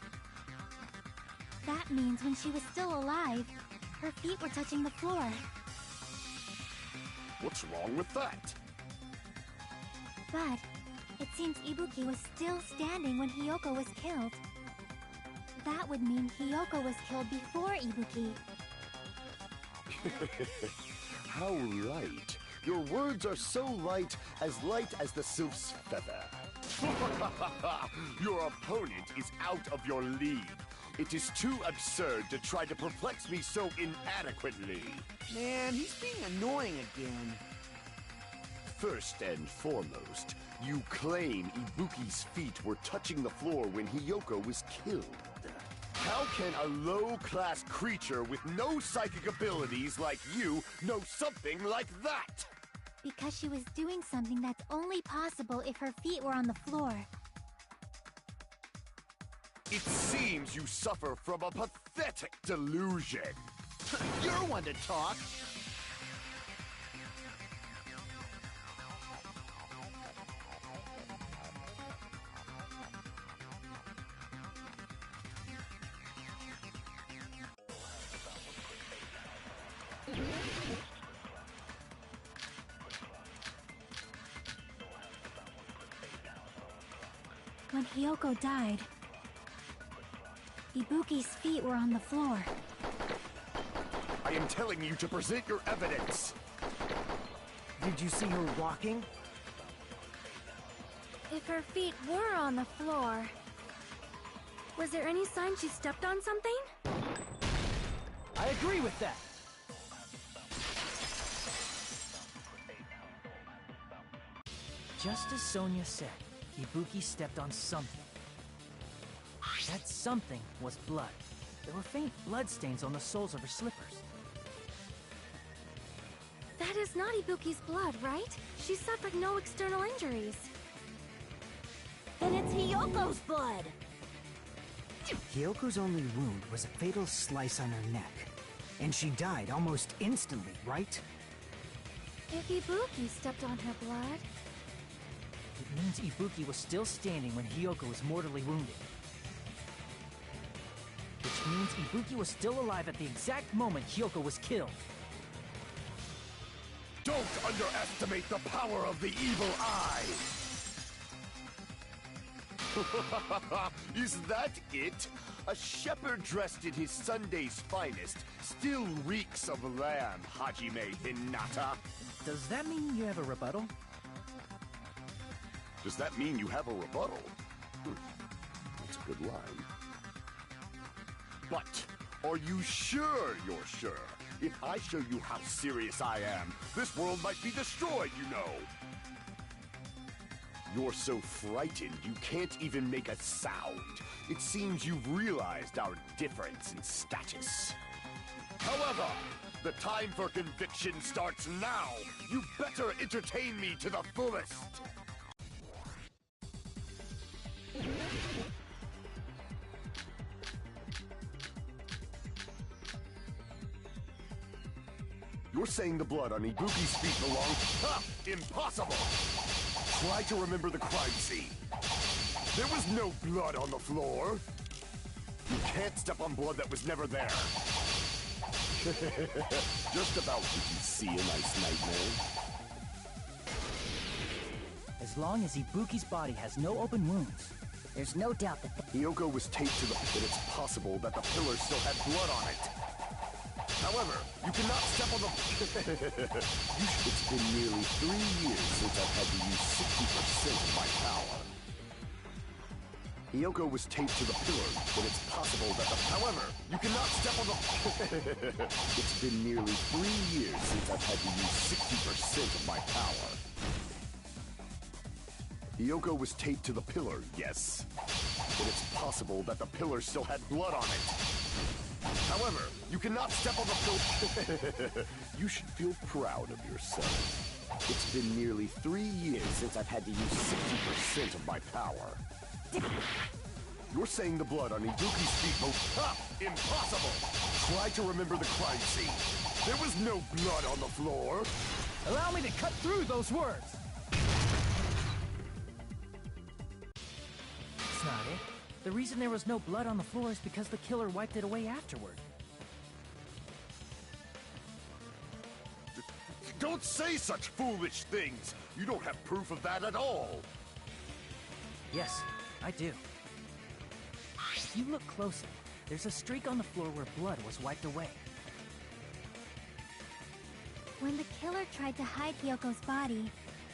That means when she was still alive, her feet were touching the floor. What's wrong with that? But It seems Ibuki was still standing when Hiyoko was killed. That would mean Hiyoko was killed before Ibuki. How light. Your words are so light as the sylph's feather. Your opponent is out of your league. It is too absurd to try to perplex me so inadequately. Man, he's being annoying again. First and foremost, you claim Ibuki's feet were touching the floor when Hiyoko was killed. How can a low-class creature with no psychic abilities like you know something like that? Because she was doing something that's only possible if her feet were on the floor. It seems you suffer from a pathetic delusion. You're one to talk. When Hiyoko died, Ibuki's feet were on the floor. I am telling you to present your evidence. Did you see her walking? If her feet were on the floor, was there any sign she stepped on something? I agree with that. Just as Sonia said, Ibuki stepped on something. That something was blood. There were faint blood stains on the soles of her slippers. That is not Ibuki's blood, right? She suffered no external injuries. Then it's Hiyoko's blood! Hiyoko's only wound was a fatal slice on her neck. And she died almost instantly, right? If Ibuki stepped on her blood... It means Ibuki was still standing when Hiyoko was mortally wounded. Which means Ibuki was still alive at the exact moment Hiyoko was killed. Don't underestimate the power of the evil eye! Is that it? A shepherd dressed in his Sunday's finest still reeks of lamb, Hajime Hinata. Does that mean you have a rebuttal? Does that mean you have a rebuttal? That's a good line. But, are you sure you're sure? If I show you how serious I am, this world might be destroyed, you know! You're so frightened you can't even make a sound. It seems you've realized our difference in status. However, the time for conviction starts now! You better entertain me to the fullest! You're saying the blood on Ibuki's feet belongs... Ha! Impossible! Try to remember the crime scene. There was no blood on the floor. You can't step on blood that was never there. Just about did you see a nice nightmare? As long as Ibuki's body has no open wounds, there's no doubt that Hiyoko was taped to the... That it's possible that the pillar still had blood on it. However, you cannot step on the... It's been nearly 3 years since I've had to use 60% of my power. Hiyoko was taped to the pillar, but it's possible that the... However, you cannot step on the... It's been nearly 3 years since I've had to use 60% of my power. Hiyoko was taped to the pillar, yes. But it's possible that the pillar still had blood on it. However, you cannot step on the pillar. You should feel proud of yourself. It's been nearly 3 years since I've had to use 60% of my power. You're saying the blood on Ibuki's feet will... Ha! Impossible! Try to remember the crime scene. There was no blood on the floor. Allow me to cut through those words! That's not it. The reason there was no blood on the floor is because the killer wiped it away afterward. Don't say such foolish things! You don't have proof of that at all! Yes, I do. If you look closely, there's a streak on the floor where blood was wiped away. When the killer tried to hide Hyoko's body,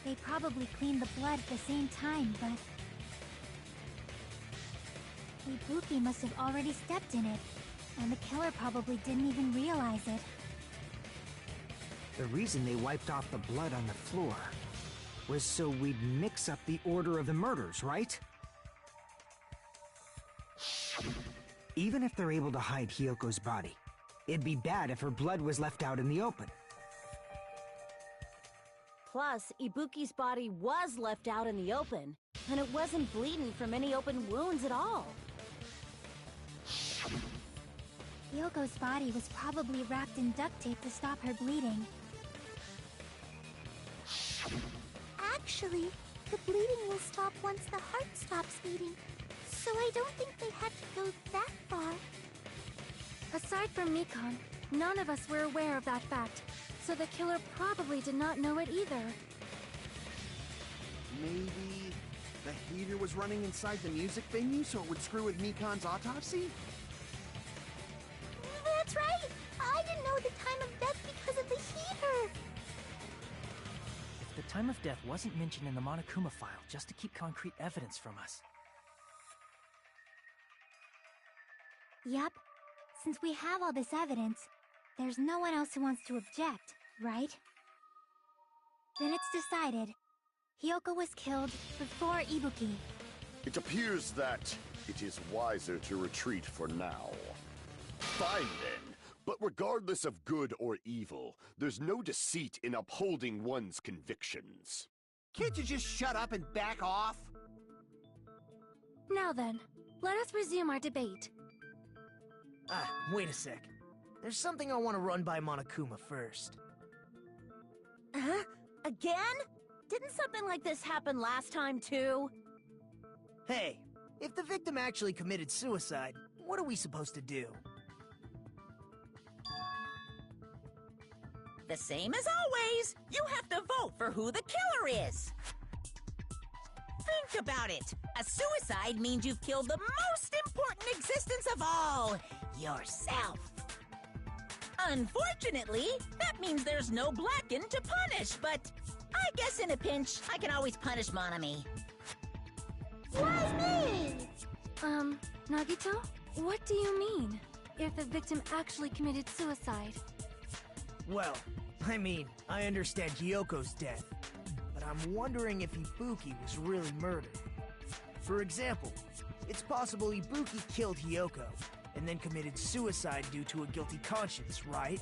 they probably cleaned the blood at the same time, but... Ibuki must have already stepped in it, and the killer probably didn't even realize it. The reason they wiped off the blood on the floor was so we'd mix up the order of the murders, right? Even if they're able to hide Hyoko's body, it'd be bad if her blood was left out in the open. Plus, Ibuki's body was left out in the open, and it wasn't bleeding from any open wounds at all. Hyoko's body was probably wrapped in duct tape to stop her bleeding. Actually, the bleeding will stop once the heart stops beating, so I don't think they had to go that far. Aside from Mikon, none of us were aware of that fact, so the killer probably did not know it either. Maybe the heater was running inside the music venue so it would screw with Mikon's autopsy? That's right! I didn't know the time of death because of the heater! The time of death wasn't mentioned in the Monokuma file just to keep concrete evidence from us. Yep. Since we have all this evidence, there's no one else who wants to object, right? Then it's decided. Hyoko was killed before Ibuki. It appears that it is wiser to retreat for now. Fine then, but regardless of good or evil, there's no deceit in upholding one's convictions. Can't you just shut up and back off? Now then, let us resume our debate. Wait a sec. There's something I want to run by Monokuma first. Huh? Again? Didn't something like this happen last time, too? Hey, if the victim actually committed suicide, what are we supposed to do? The same as always. You have to vote for who the killer is. Think about it. A suicide means you've killed the most important existence of all, yourself. Unfortunately, that means there's no Blackened to punish, but I guess in a pinch, I can always punish Monami. Why me? Nagito? What do you mean? If the victim actually committed suicide? Well, I mean, I understand Hyoko's death, but I'm wondering if Ibuki was really murdered. For example, it's possible Ibuki killed Hyoko, and then committed suicide due to a guilty conscience, right?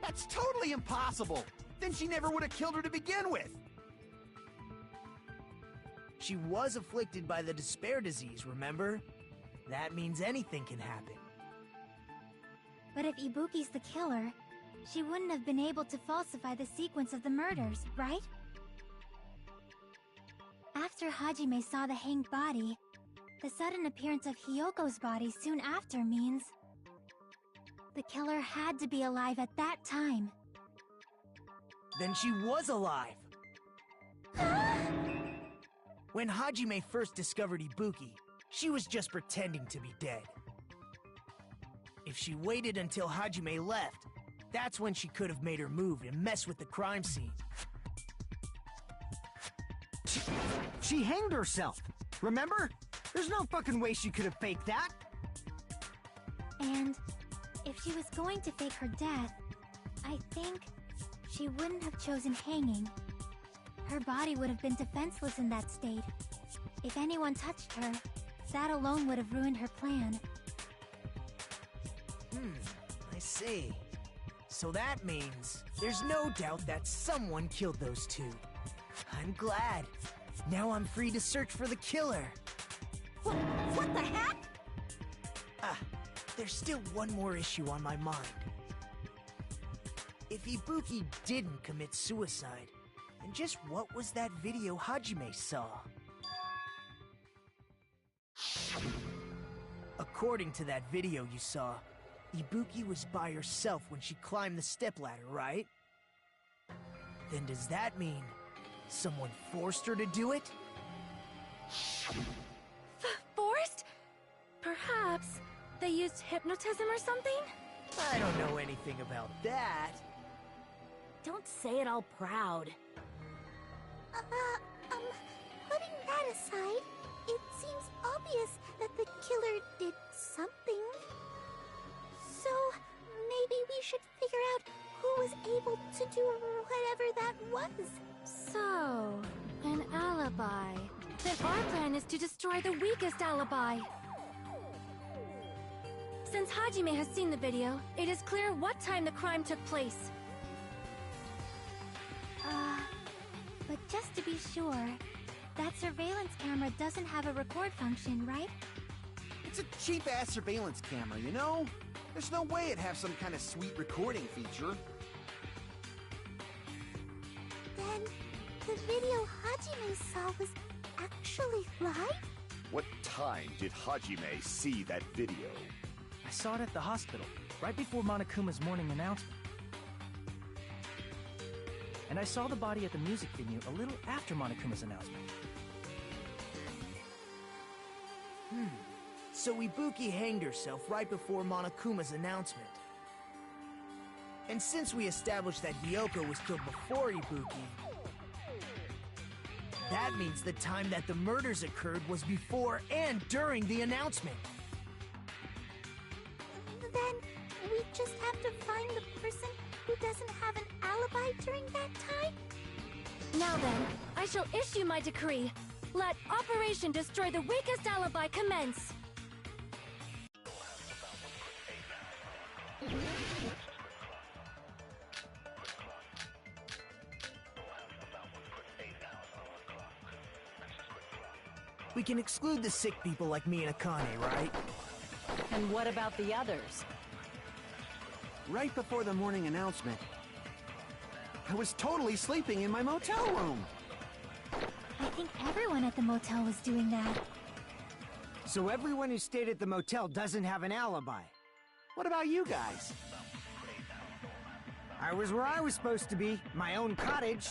That's totally impossible! Then she never would have killed her to begin with! She was afflicted by the despair disease, remember? That means anything can happen. But if Ibuki's the killer, she wouldn't have been able to falsify the sequence of the murders, right? After Hajime saw the hanged body, the sudden appearance of Hyoko's body soon after means... the killer had to be alive at that time. Then she was alive! When Hajime first discovered Ibuki, she was just pretending to be dead. If she waited until Hajime left, that's when she could have made her move and mess with the crime scene. She hanged herself, remember? There's no fucking way she could have faked that. And if she was going to fake her death, I think she wouldn't have chosen hanging. Her body would have been defenseless in that state. If anyone touched her, that alone would have ruined her plan. I see. So that means there's no doubt that someone killed those two. I'm glad. Now I'm free to search for the killer. What the heck? There's still one more issue on my mind. If Ibuki didn't commit suicide, then just what was that video Hajime saw? According to that video you saw, Ibuki was by herself when she climbed the stepladder, right? Then does that mean someone forced her to do it? Forced? Perhaps they used hypnotism or something? I don't know anything about that. Don't say it all proud. Putting that aside, it seems obvious that the killer did something. So, maybe we should figure out who was able to do whatever that was. So, an alibi. Then our plan is to destroy the weakest alibi. Since Hajime has seen the video, it is clear what time the crime took place. But just to be sure, that surveillance camera doesn't have a record function, right? It's a cheap-ass surveillance camera, you know? There's no way it'd have some kind of sweet recording feature. Then, the video Hajime saw was actually live? What time did Hajime see that video? I saw it at the hospital, right before Monokuma's morning announcement. And I saw the body at the music venue a little after Monokuma's announcement. So Ibuki hanged herself right before Monokuma's announcement. And since we established that Hyoko was killed before Ibuki, that means the time that the murders occurred was before and during the announcement. Then, we just have to find the person who doesn't have an alibi during that time? Now then, I shall issue my decree. Let Operation Destroy the Weakest Alibi commence! We can exclude the sick people like me and Akane, right? And what about the others? Right before the morning announcement, I was totally sleeping in my motel room. I think everyone at the motel was doing that. So everyone who stayed at the motel doesn't have an alibi. What about you guys? I was where I was supposed to be, my own cottage.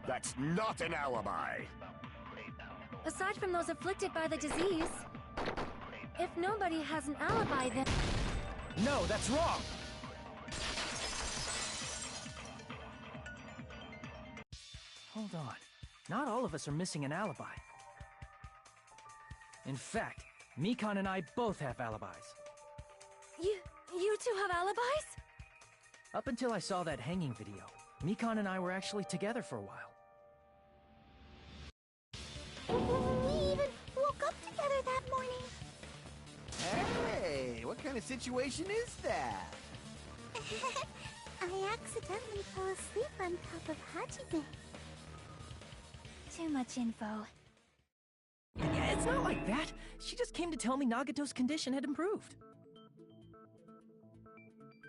That's not an alibi! Aside from those afflicted by the disease, if nobody has an alibi, then... No, that's wrong! Hold on. Not all of us are missing an alibi. In fact, Mikan and I both have alibis. You two have alibis? Up until I saw that hanging video, Mikan and I were actually together for a while. We even woke up together that morning. Hey, what kind of situation is that? I accidentally fell asleep on top of Hajime. Too much info. Yeah, it's not like that. She just came to tell me Nagato's condition had improved.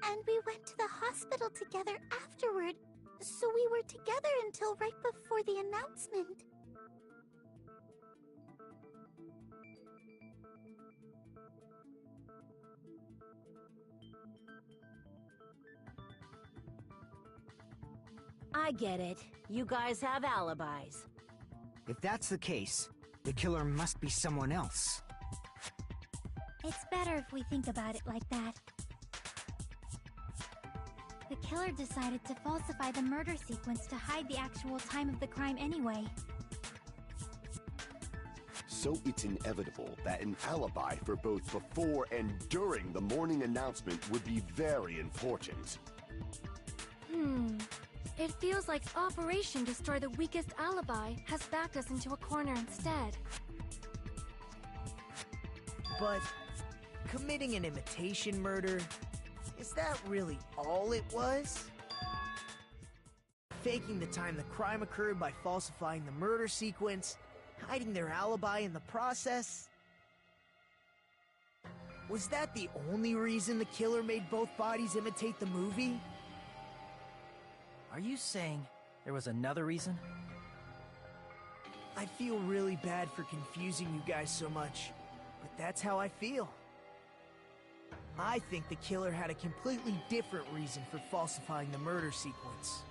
And we went to the hospital together afterward, so we were together until right before the announcement. I get it. You guys have alibis. If that's the case, the killer must be someone else. It's better if we think about it like that. The killer decided to falsify the murder sequence to hide the actual time of the crime anyway. So it's inevitable that an alibi for both before and during the morning announcement would be very important. It feels like Operation Destroy the Weakest Alibi has backed us into a corner instead. But committing an imitation murder, is that really all it was? Faking the time the crime occurred by falsifying the murder sequence, hiding their alibi in the process? Was that the only reason the killer made both bodies imitate the movie? Are you saying there was another reason? I feel really bad for confusing you guys so much, but that's how I feel. I think the killer had a completely different reason for falsifying the murder sequence.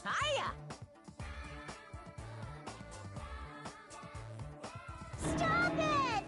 Hiya! Stop it!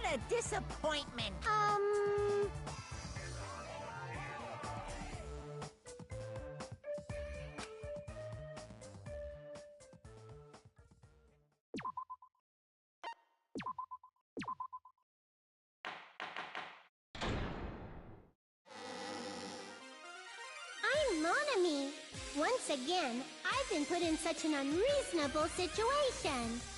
What a disappointment! I'm Monami. Once again, I've been put in such an unreasonable situation.